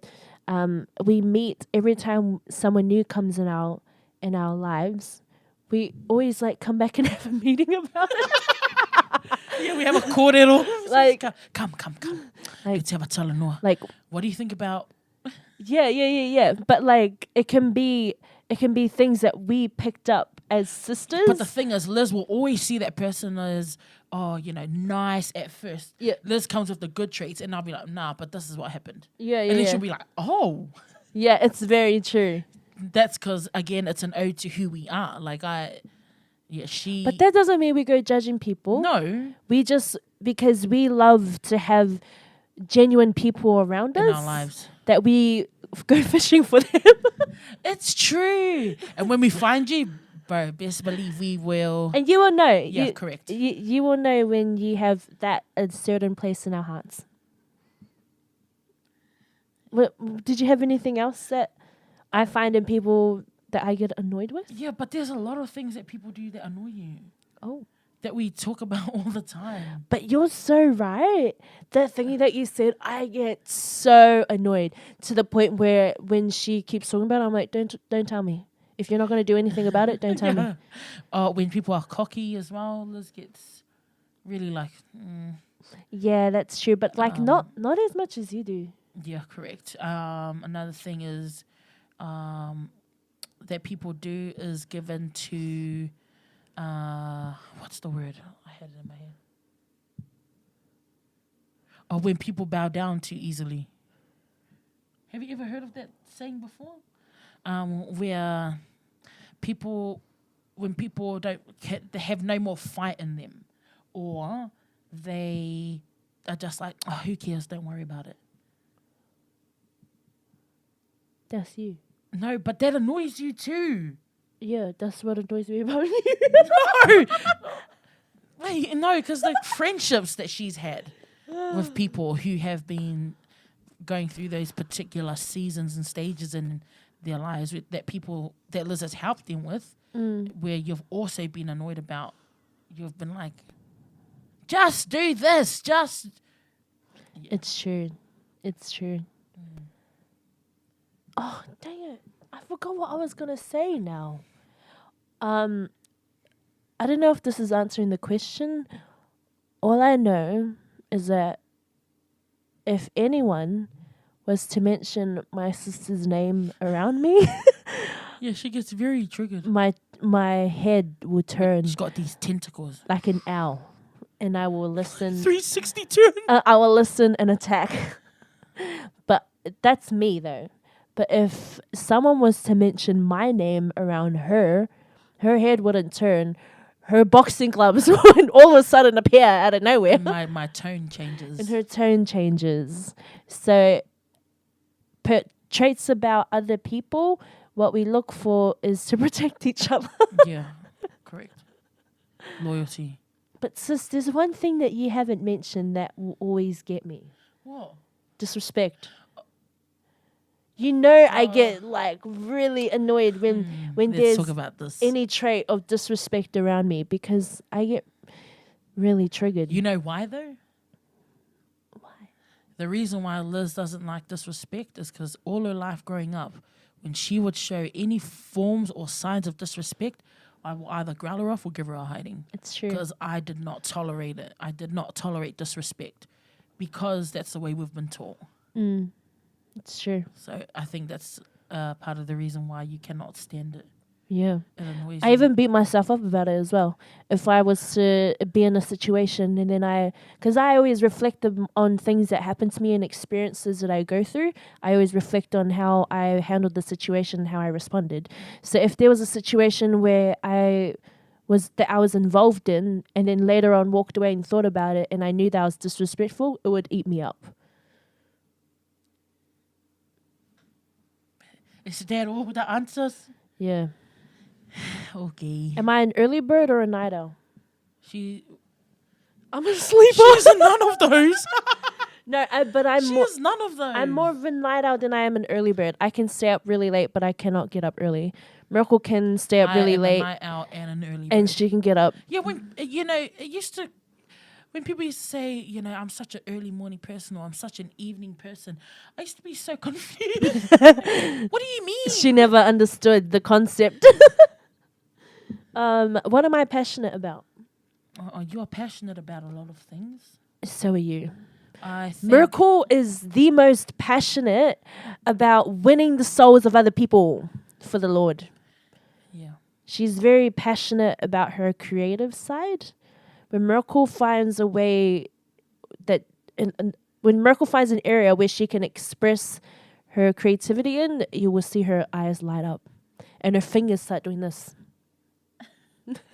we meet every time someone new comes in our lives. We always like come back and have a meeting about it. Yeah, we have a cordial. Like, come. Like, let's have a talanoa. Like, what do you think about? Yeah. But like, it can be things that we picked up as sisters. But the thing is, Liz will always see that person as, nice at first. Yeah. Liz comes with the good traits, and I'll be like, nah, but this is what happened. Yeah. And then she'll be like, oh. Yeah, it's very true. That's because, again, it's an ode to who we are. Like, she... But that doesn't mean we go judging people. No. We just, because we love to have genuine people around us. In our lives. That we go fishing for them. It's true. And when we find you, bro, best believe we will... And you will know. Yeah, correct. You will know when you have that a certain place in our hearts. Did you have anything else that I find in people that I get annoyed with? Yeah, but there's a lot of things that people do that annoy you. Oh. that we talk about all the time. But you're so right. That thingy that you said, I get so annoyed to the point where when she keeps talking about it, I'm like, don't tell me. If you're not going to do anything about it, don't tell me. When people are cocky as well, Liz gets really like, Yeah, that's true. But like not as much as you do. yeah, correct. Another thing is that people do is given to, what's the word? I had it in my head. Oh, when people bow down too easily. Have you ever heard of that saying before? Where when people they have no more fight in them, or they are just like, oh, who cares? Don't worry about it. That's you. No, but that annoys you too. Yeah, that's what annoys me about you. No, wait, no, because the friendships that she's had with people who have been going through those particular seasons and stages in their lives that Liz has helped them with, where you've also been annoyed about, you've been like, just do this, just. Yeah. It's true. It's true. Oh, dang it. I forgot what I was going to say now. I don't know if this is answering the question. All I know is that if anyone was to mention my sister's name around me, Yeah, she gets very triggered. my head will turn She's got these tentacles. like an owl, and I will listen. 360 turn. I will listen and attack. But that's me, though. But if someone was to mention my name around her head wouldn't turn. Her boxing gloves would all of a sudden appear out of nowhere. My tone changes. And her tone changes. So, traits about other people, what we look for is to protect each other. Yeah, correct. Loyalty. But sis, there's one thing that you haven't mentioned that will always get me. What? Disrespect. You know, I get like really annoyed when Let's there's talk about this. any trait of disrespect around me because I get really triggered. You know why though? Why? The reason why Liz doesn't like disrespect is because all her life growing up, when she would show any forms or signs of disrespect, I will either growl her off or give her a hiding. It's true. Because I did not tolerate it. I did not tolerate disrespect because that's the way we've been taught. It's true. So I think that's part of the reason why you cannot stand it. Yeah. It annoys I you. even beat myself up about it as well. If I was to be in a situation and then because I always reflect on things that happen to me and experiences that I go through, I always reflect on how I handled the situation and how I responded. So if there was a situation where I was involved in and then later on walked away and thought about it and I knew that I was disrespectful, it would eat me up. Is that all the answers? Yeah. Okay. Am I an early bird or a night owl? I'm a sleeper. She's none of those. No, but I'm She more. is none of those. I'm more of a night owl than I am an early bird. I can stay up really late, but I cannot get up early. Miracle can stay up really late, a night owl and an early bird. and she can get up. Yeah, when when people used to say, I'm such an early morning person or I'm such an evening person, I used to be so confused. What do you mean? She never understood the concept. What am I passionate about? You're passionate about a lot of things. So are you. I think Miracle is the most passionate about winning the souls of other people for the Lord. Yeah. She's very passionate about her creative side. When Miracle finds a way when Miracle finds an area where she can express her creativity in, you will see her eyes light up and her fingers start doing this.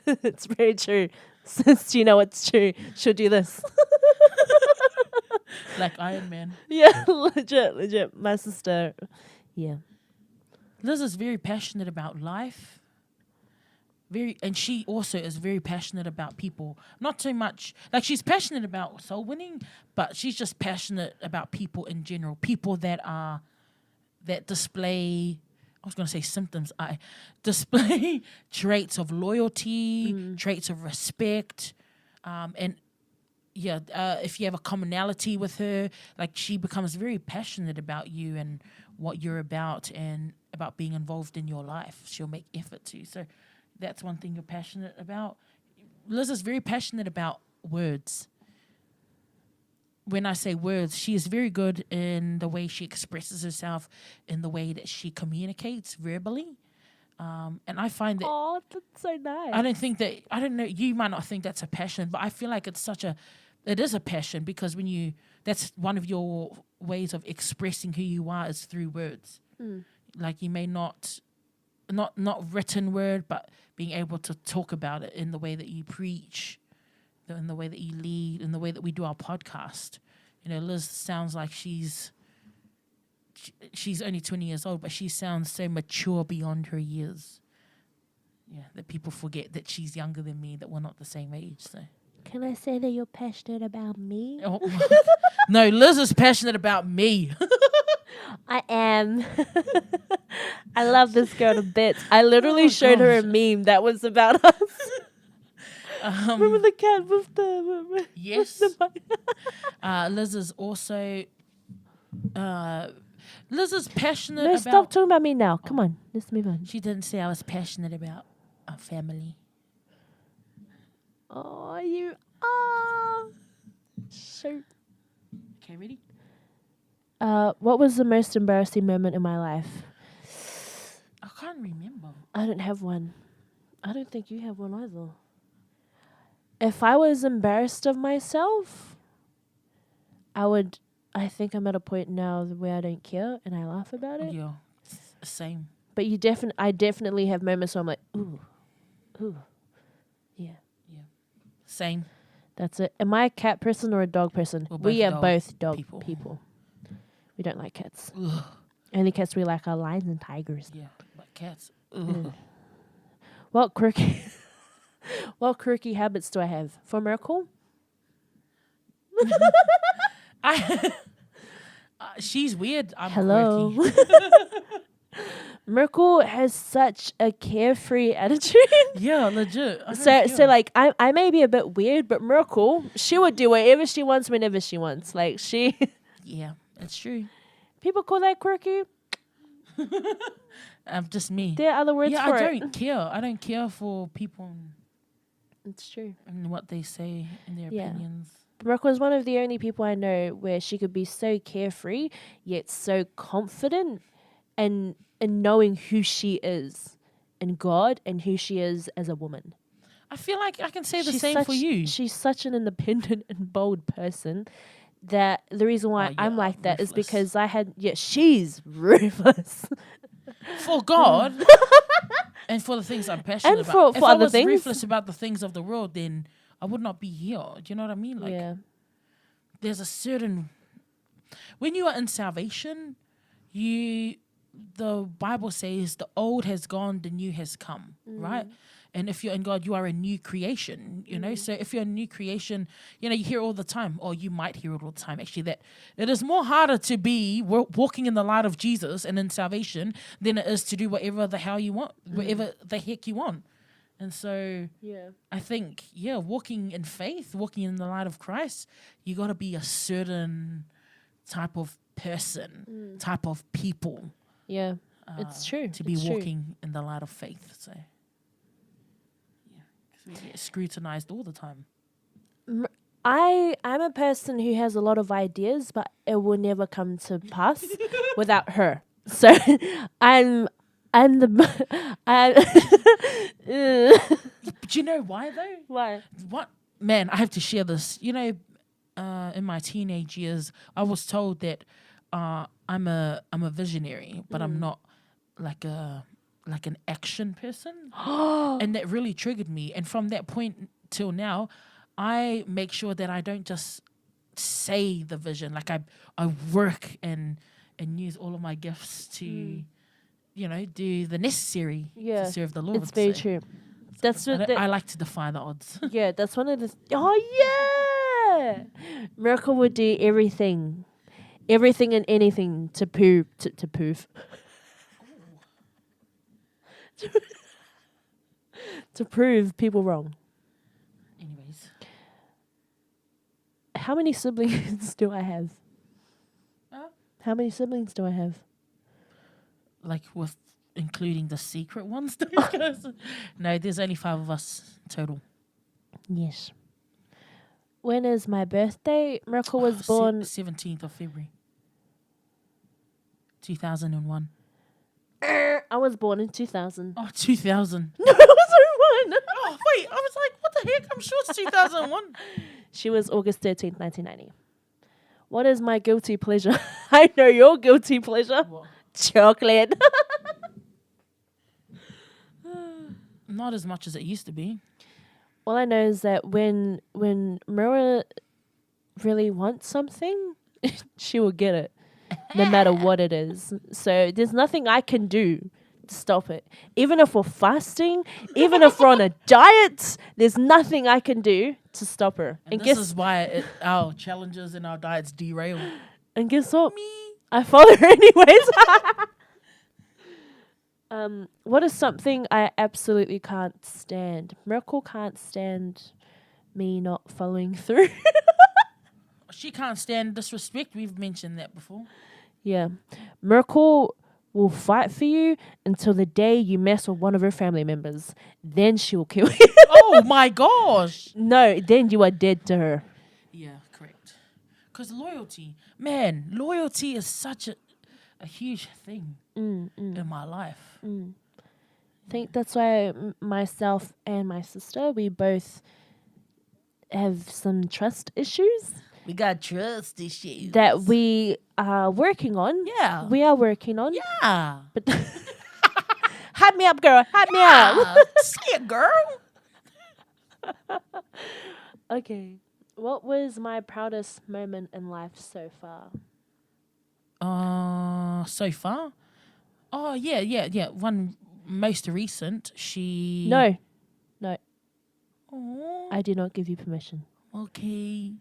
It's very true. Since you know it's true, she'll do this. Like Iron Man. Yeah, legit. My sister, yeah. Liz is very passionate about life. And she also is very passionate about people. Not too much, like she's passionate about soul winning, but she's just passionate about people in general. People that display I was going to say symptoms. I display traits of loyalty, traits of respect, and if you have a commonality with her, like she becomes very passionate about you and what you're about and about being involved in your life. She'll make effort to. So that's one thing you're passionate about. Liz is very passionate about words. When I say words, she is very good in the way she expresses herself, in the way that she communicates verbally. And I find that... Oh, that's so nice. I don't know, you might not think that's a passion, but I feel like it is a passion because that's one of your ways of expressing who you are is through words. Like you may not written word, but being able to talk about it in the way that you preach, in the way that you lead, in the way that we do our podcast. You know, Liz sounds like she's only 20 years old, but she sounds so mature beyond her years. Yeah, that people forget that she's younger than me, that we're not the same age. So, can I say that you're passionate about me? oh, no, Liz is passionate about me. I am. I love this girl to bits. I literally showed her a meme that was about us. Remember the cat with the... Yes. Liz is also... Liz is passionate about... No, stop talking about me now. Come on, let's move on. She didn't say I was passionate about our family. Oh, you are. So... Okay, ready? What was the most embarrassing moment in my life? I can't remember. I don't have one. I don't think you have one either. If I was embarrassed of myself, I think I'm at a point now where I don't care and I laugh about it. Yeah, same. But I definitely have moments where I'm like, ooh, yeah. Yeah, same. That's it. Am I a cat person or a dog person? We are both dog people. We don't like cats. Ugh. Only cats we like are lions and tigers. Yeah, but cats. Ugh. What quirky habits do I have? For Miracle? She's weird. I'm Hello. quirky. Miracle has such a carefree attitude. Yeah, legit. So like I may be a bit weird, but Miracle, she would do whatever she wants whenever she wants. Like she... Yeah, that's true. People call that quirky. Just me. There are other words for it. I don't care. I don't care for people It's true. and what they say and their opinions. Miracle is one of the only people I know where she could be so carefree, yet so confident and knowing who she is in God and who she is as a woman. I feel like I can say the same for you. She's such an independent and bold person that the reason why I'm like that is because she's ruthless. For God and for the things I'm passionate and about. For if other I was things. ruthless about the things of the world, then I would not be here. Do you know what I mean? Like, there's a certain... When you are in salvation, the Bible says the old has gone, the new has come, right? And if you're in God, you are a new creation, you know? So if you're a new creation, you know, you hear all the time, or you might hear it all the time, actually, that it is more harder to be walking in the light of Jesus and in salvation than it is to do whatever the hell you want, whatever the heck you want. And so I think, walking in faith, walking in the light of Christ, you got to be a certain type of person, type of people. Yeah, it's true. To be walking in the light of faith, so... We get scrutinized all the time. I'm a person who has a lot of ideas, but it will never come to pass without her. So I'm the... But you know why, though? Why? What? Man, I have to share this. You know, in my teenage years, I was told that I'm a visionary, but I'm not like an action person. And that really triggered me. And from that point till now, I make sure that I don't just say the vision. Like I work and use all of my gifts to, you know, do the necessary to serve the Lord. It's very true. That's what I like to defy the odds. Yeah, that's one of the... Miracle would do everything and anything to prove. to prove people wrong. Anyways. How many siblings do I have? How many siblings do I have? Like with including the secret ones? No, there's only 5 of us total. Yes. When is my birthday? Miracle was born 17th of February. 2001. I was born in 2000. Oh, 2000. No, I was 01. Oh, wait. I was like, what the heck? I'm sure it's 2001. She was August 13th, 1990. What is my guilty pleasure? I know your guilty pleasure. What? Chocolate. Not as much as it used to be. All I know is that when Mira really wants something, she will get it, no matter what it is. So there's nothing I can do to stop it. Even if we're fasting, even if we're on a diet, there's nothing I can do to stop her. And this is why our challenges and our diets derail. And guess what? Me. I follow her anyways. What is something I absolutely can't stand? Miracle can't stand me not following through. She can't stand disrespect. We've mentioned that before. Yeah. Miracle will fight for you until the day you mess with one of her family members. Then she will kill you. Oh my gosh. No, then you are dead to her. Yeah, correct. Because loyalty. Man, loyalty is such a huge thing in my life. I think that's why myself and my sister, we both have some trust issues. We got trust issues. That we are working on. Yeah. We are working on. Yeah. But hype me up, girl. Hype me up. See it, girl. Okay. What was my proudest moment in life so far? So far? Oh, yeah. One most recent, she... No. Oh, I do not give you permission. okay.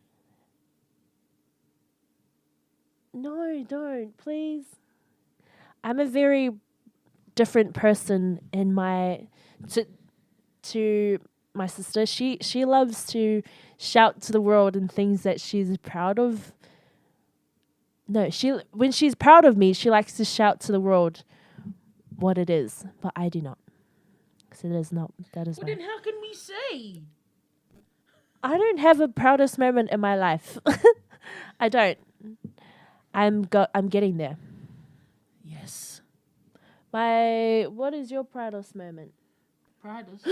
No, don't, please. I'm a very different person in my to my sister. She loves to shout to the world and things that she's proud of. No, when she's proud of me, she likes to shout to the world what it is, but I do not. So that is not. Well, then how can we say? I don't have a proudest moment in my life. I don't. I'm getting there. Yes. What is your proudest moment? Proudest?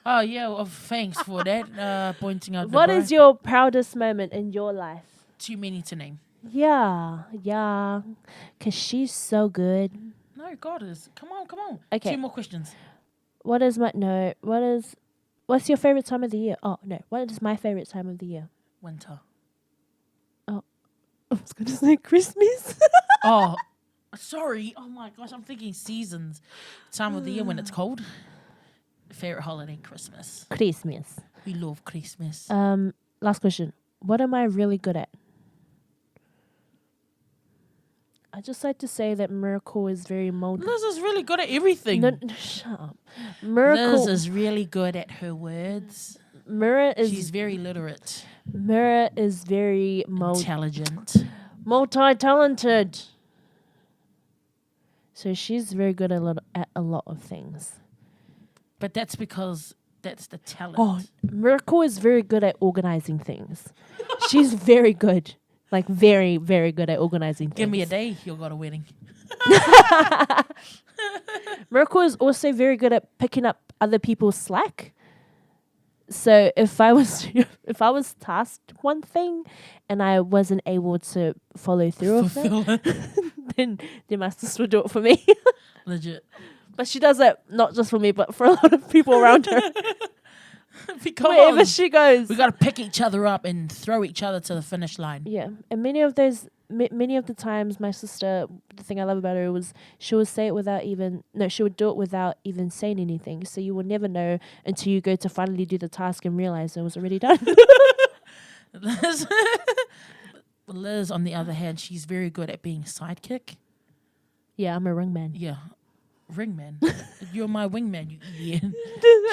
Oh, yeah, well, thanks for that, pointing out the What bro. is your proudest moment in your life? Too many to name. Yeah. Because she's so good. No, goddess. Come on. Okay. 2 more questions. What's your favorite time of the year? Oh, no. What is my favorite time of the year? Winter. I was going to say Christmas. Oh, sorry. Oh, my gosh. I'm thinking seasons. Time of the year when it's cold. Favorite holiday, Christmas. Christmas. We love Christmas. Last question. What am I really good at? I just like to say that Miracle is very Liz is really good at everything. No, shut up. Miracle. Liz is really good at her words. She's very literate. Mira is very intelligent. Multi-talented. So she's very good at a lot of things. But that's because that's the talent. Oh, Miracle is very good at organizing things. She's very good. Like very, very good at organizing things. Give me a day, you'll go to a wedding. Miracle is also very good at picking up other people's slack. So if I was tasked one thing and I wasn't able to follow through with it, then my sister would do it for me. Legit. But she does it not just for me, but for a lot of people around her. Wherever she goes, we got to pick each other up and throw each other to the finish line. Yeah, and many of the times, my sister, the thing I love about her was she would say it she would do it without even saying anything. So you will never know until you go to finally do the task and realize it was already done. Liz, on the other hand, she's very good at being sidekick. Yeah, I'm a ring man. Yeah. ringman. You're my wingman, you idiot.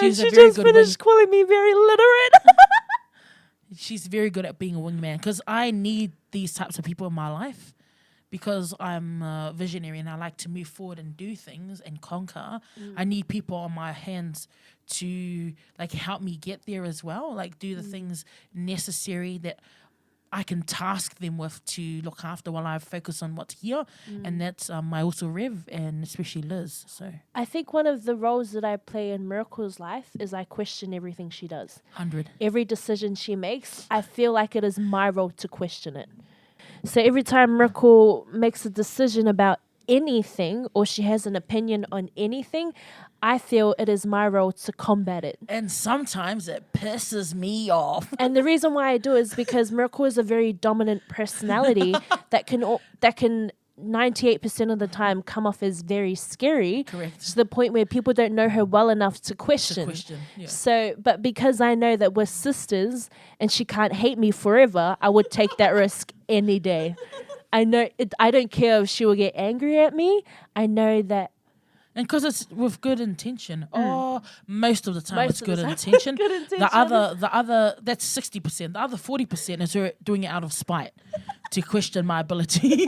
She She's a very just good finished calling me very literate. She's very good at being a wingman because I need these types of people in my life because I'm a visionary and I like to move forward and do things and conquer. I need people on my hands to like help me get there as well, like do the things necessary that I can task them with to look after while I focus on what's here. And that's I also Rev and especially Liz. So I think one of the roles that I play in Miracle's life is I question everything she does. 100. Every decision she makes, I feel like it is my role to question it. So every time Miracle makes a decision about anything or she has an opinion on anything, I feel it is my role to combat it. And sometimes it pisses me off. And the reason why I do is because Miracle is a very dominant personality that can 98% of the time come off as very scary. Correct. To the point where people don't know her well enough to question. Yeah. So, but because I know that we're sisters and she can't hate me forever, I would take that risk any day. I know it, I don't care if she will get angry at me. I know that. And because it's with good intention. Oh, most of the time Most it's of the good time intention. good intention. The other, that's 60%. The other 40% is her doing it out of spite to question my ability.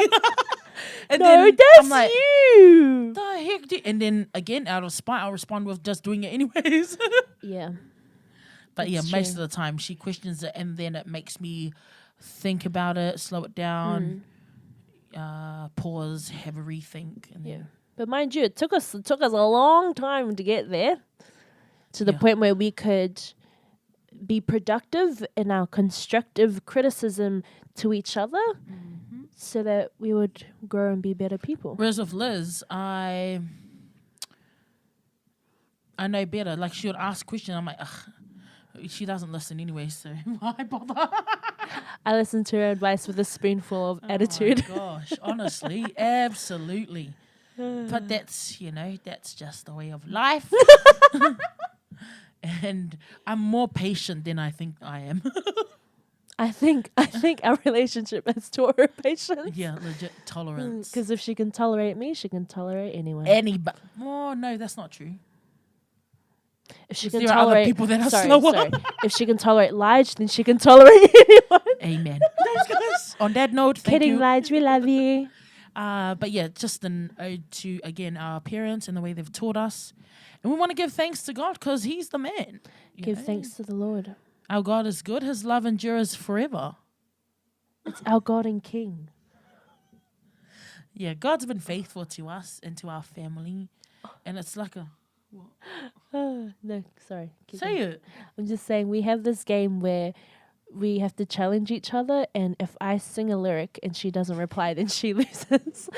And No, then that's I'm like, you. the heck? And then again, out of spite, I'll respond with just doing it anyways. Yeah. But yeah, That's most true. of the time she questions it, and then it makes me think about it, slow it down, pause, have a rethink, and then But mind you, it took us a long time to get there, to the Yeah. point where we could be productive in our constructive criticism to each other, so that we would grow and be better people. Whereas with Liz, I know better. Like she would ask questions, I'm like, ugh, she doesn't listen anyway, so why bother? I listened to her advice with a spoonful of attitude. Oh my gosh, honestly, absolutely. But that's that's just the way of life. And I'm more patient than I think I am. I think our relationship has taught her patience. Yeah, legit tolerance. Because if she can tolerate me, she can tolerate anyone. Oh no, that's not true. If she If can there are other tolerate people that are sorry, slower. sorry. If she can tolerate Lige, then she can tolerate anyone. Amen. Thanks, guys. On that note, thank Kidding, you. Lige, we love you. But yeah, just an ode to, again, our parents and the way they've taught us. And we want to give thanks to God because he's the man. you Give know? thanks to the Lord. Our God is good. His love endures forever. It's our God and King. Yeah, God's been faithful to us and to our family. And it's like a... No, sorry. Keep Say going. it. I'm just saying we have this game where we have to challenge each other, and if I sing a lyric and she doesn't reply, then she loses.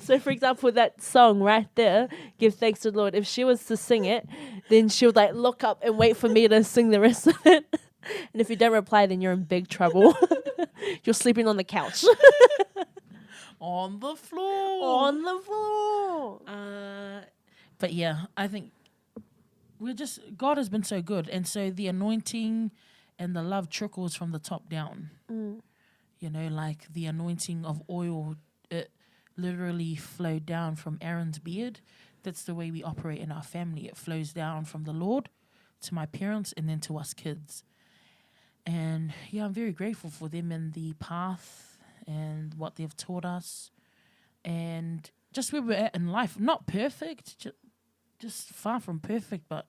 So for example, that song right there, Give Thanks to the Lord, if she was to sing it, then she would like look up and wait for me to sing the rest of it. And if you don't reply, then you're in big trouble. You're sleeping on the couch. On the floor. On the floor. But yeah, I think God has been so good. And so the anointing and the love trickles from the top down. Like the anointing of oil, it literally flowed down from Aaron's beard. That's the way we operate in our family. It flows down from the Lord to my parents and then to us kids. And yeah, I'm very grateful for them and the path and what they've taught us. And just where we're at in life. Not perfect, just far from perfect, but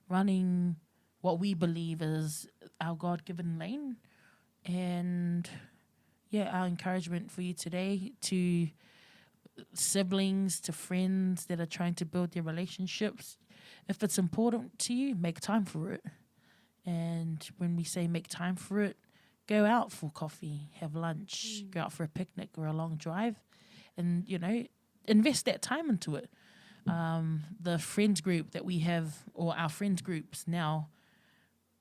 running what we believe is our God-given lane. And yeah, our encouragement for you today to siblings, to friends that are trying to build their relationships. If it's important to you, make time for it. And when we say make time for it, go out for coffee, have lunch, go out for a picnic or a long drive, and, invest that time into it. The friends group that we have, or our friends groups now,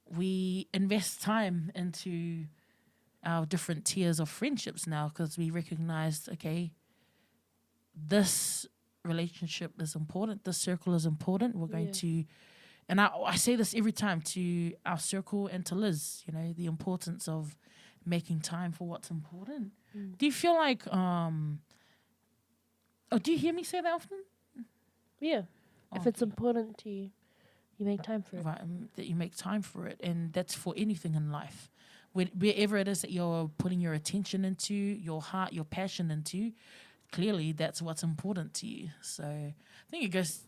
we invest time into our different tiers of friendships now because we recognize, okay, this relationship is important, this circle is important. We're going to, and I say this every time to our circle and to Liz, the importance of making time for what's important. Do you feel like Oh, do you hear me say that often? Yeah. Oh, If it's important to you, you make time for it. right, that you make time for it, and that's for anything in life. Wherever it is that you're putting your attention into, your heart, your passion into, clearly that's what's important to you. So I think it goes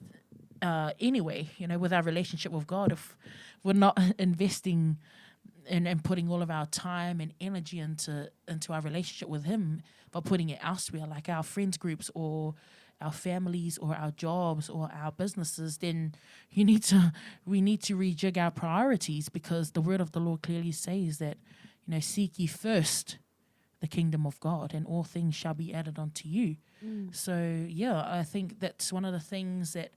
anyway, with our relationship with God. If we're not investing and putting all of our time and energy into our relationship with Him, but putting it elsewhere, like our friends groups or our families or our jobs or our businesses, then we need to rejig our priorities, because the word of the Lord clearly says that, seek ye first the kingdom of God, and all things shall be added unto you. So yeah, I think that's one of the things that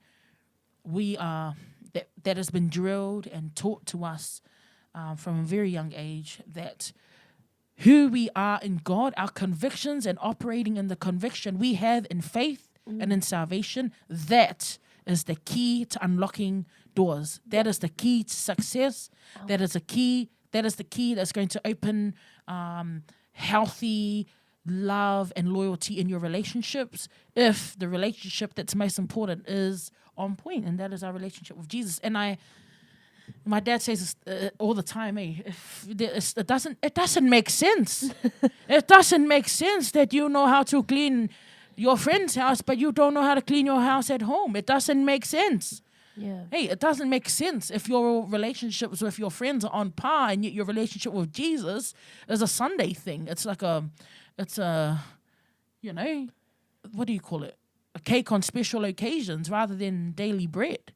that has been drilled and taught to us from a very young age, that who we are in God, our convictions, and operating in the conviction we have in faith and in salvation, that is the key to unlocking doors. That is the key to success. That is the key that's going to open healthy love and loyalty in your relationships, if the relationship that's most important is on point, and that is our relationship with Jesus. And my dad says this all the time, it doesn't make sense. It doesn't make sense that you know how to clean your friend's house, but you don't know how to clean your house at home. It doesn't make sense. Yeah. Hey, it doesn't make sense if your relationships with your friends are on par, and yet your relationship with Jesus is a Sunday thing. It's like it's a, what do you call it? A cake on special occasions rather than daily bread.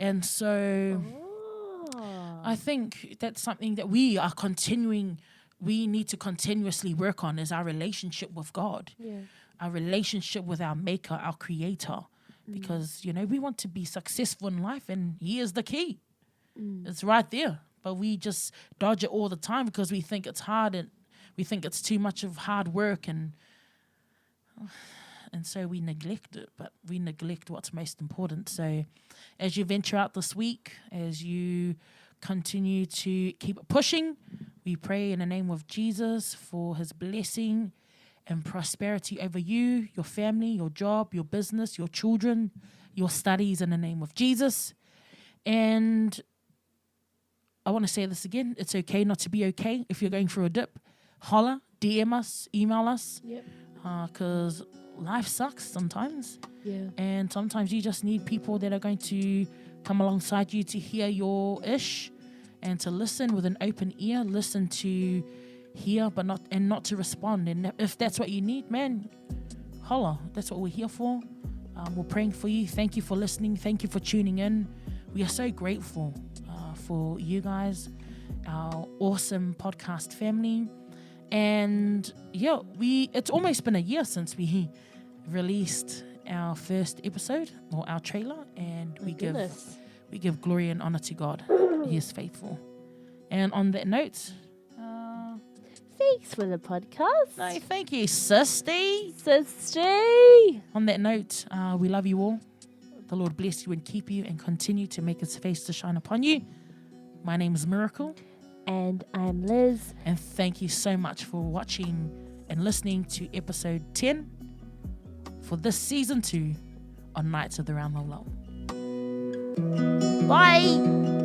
And so I think that's something that we need to continuously work on, is our relationship with God. Yeah. Our relationship with our maker, our creator. Because, we want to be successful in life, and He is the key. It's right there. But we just dodge it all the time because we think it's hard, and we think it's too much of hard work, and so we neglect it. But we neglect what's most important. So as you venture out this week, as you continue to keep pushing, we pray in the name of Jesus for His blessing and prosperity over you, your family, your job, your business, your children, your studies, in the name of Jesus. And I want to say this again. It's okay not to be okay. If you're going through a dip, holler, DM us, email us. Yep. Because life sucks sometimes. Yeah. And sometimes you just need people that are going to come alongside you to hear your ish, and to listen with an open ear, listen to hear, but not to respond. And if that's what you need, man, holla. That's what we're here for. We're praying for you. Thank you for listening. Thank you for tuning in. We are so grateful for you guys, our awesome podcast family. And yeah, it's almost been a year since we released our first episode, or our trailer, and we give glory and honor to God. He is faithful. And on that note, thanks for the podcast. no, thank you, Sister. On On that note, we love you all. The Lord bless you and keep you, and continue to make His face to shine upon you. My name is Miracle. And I'm Liz. And thank you so much for watching and listening to episode 10 for this season 2 on Nights of the Round Laulau. Bye!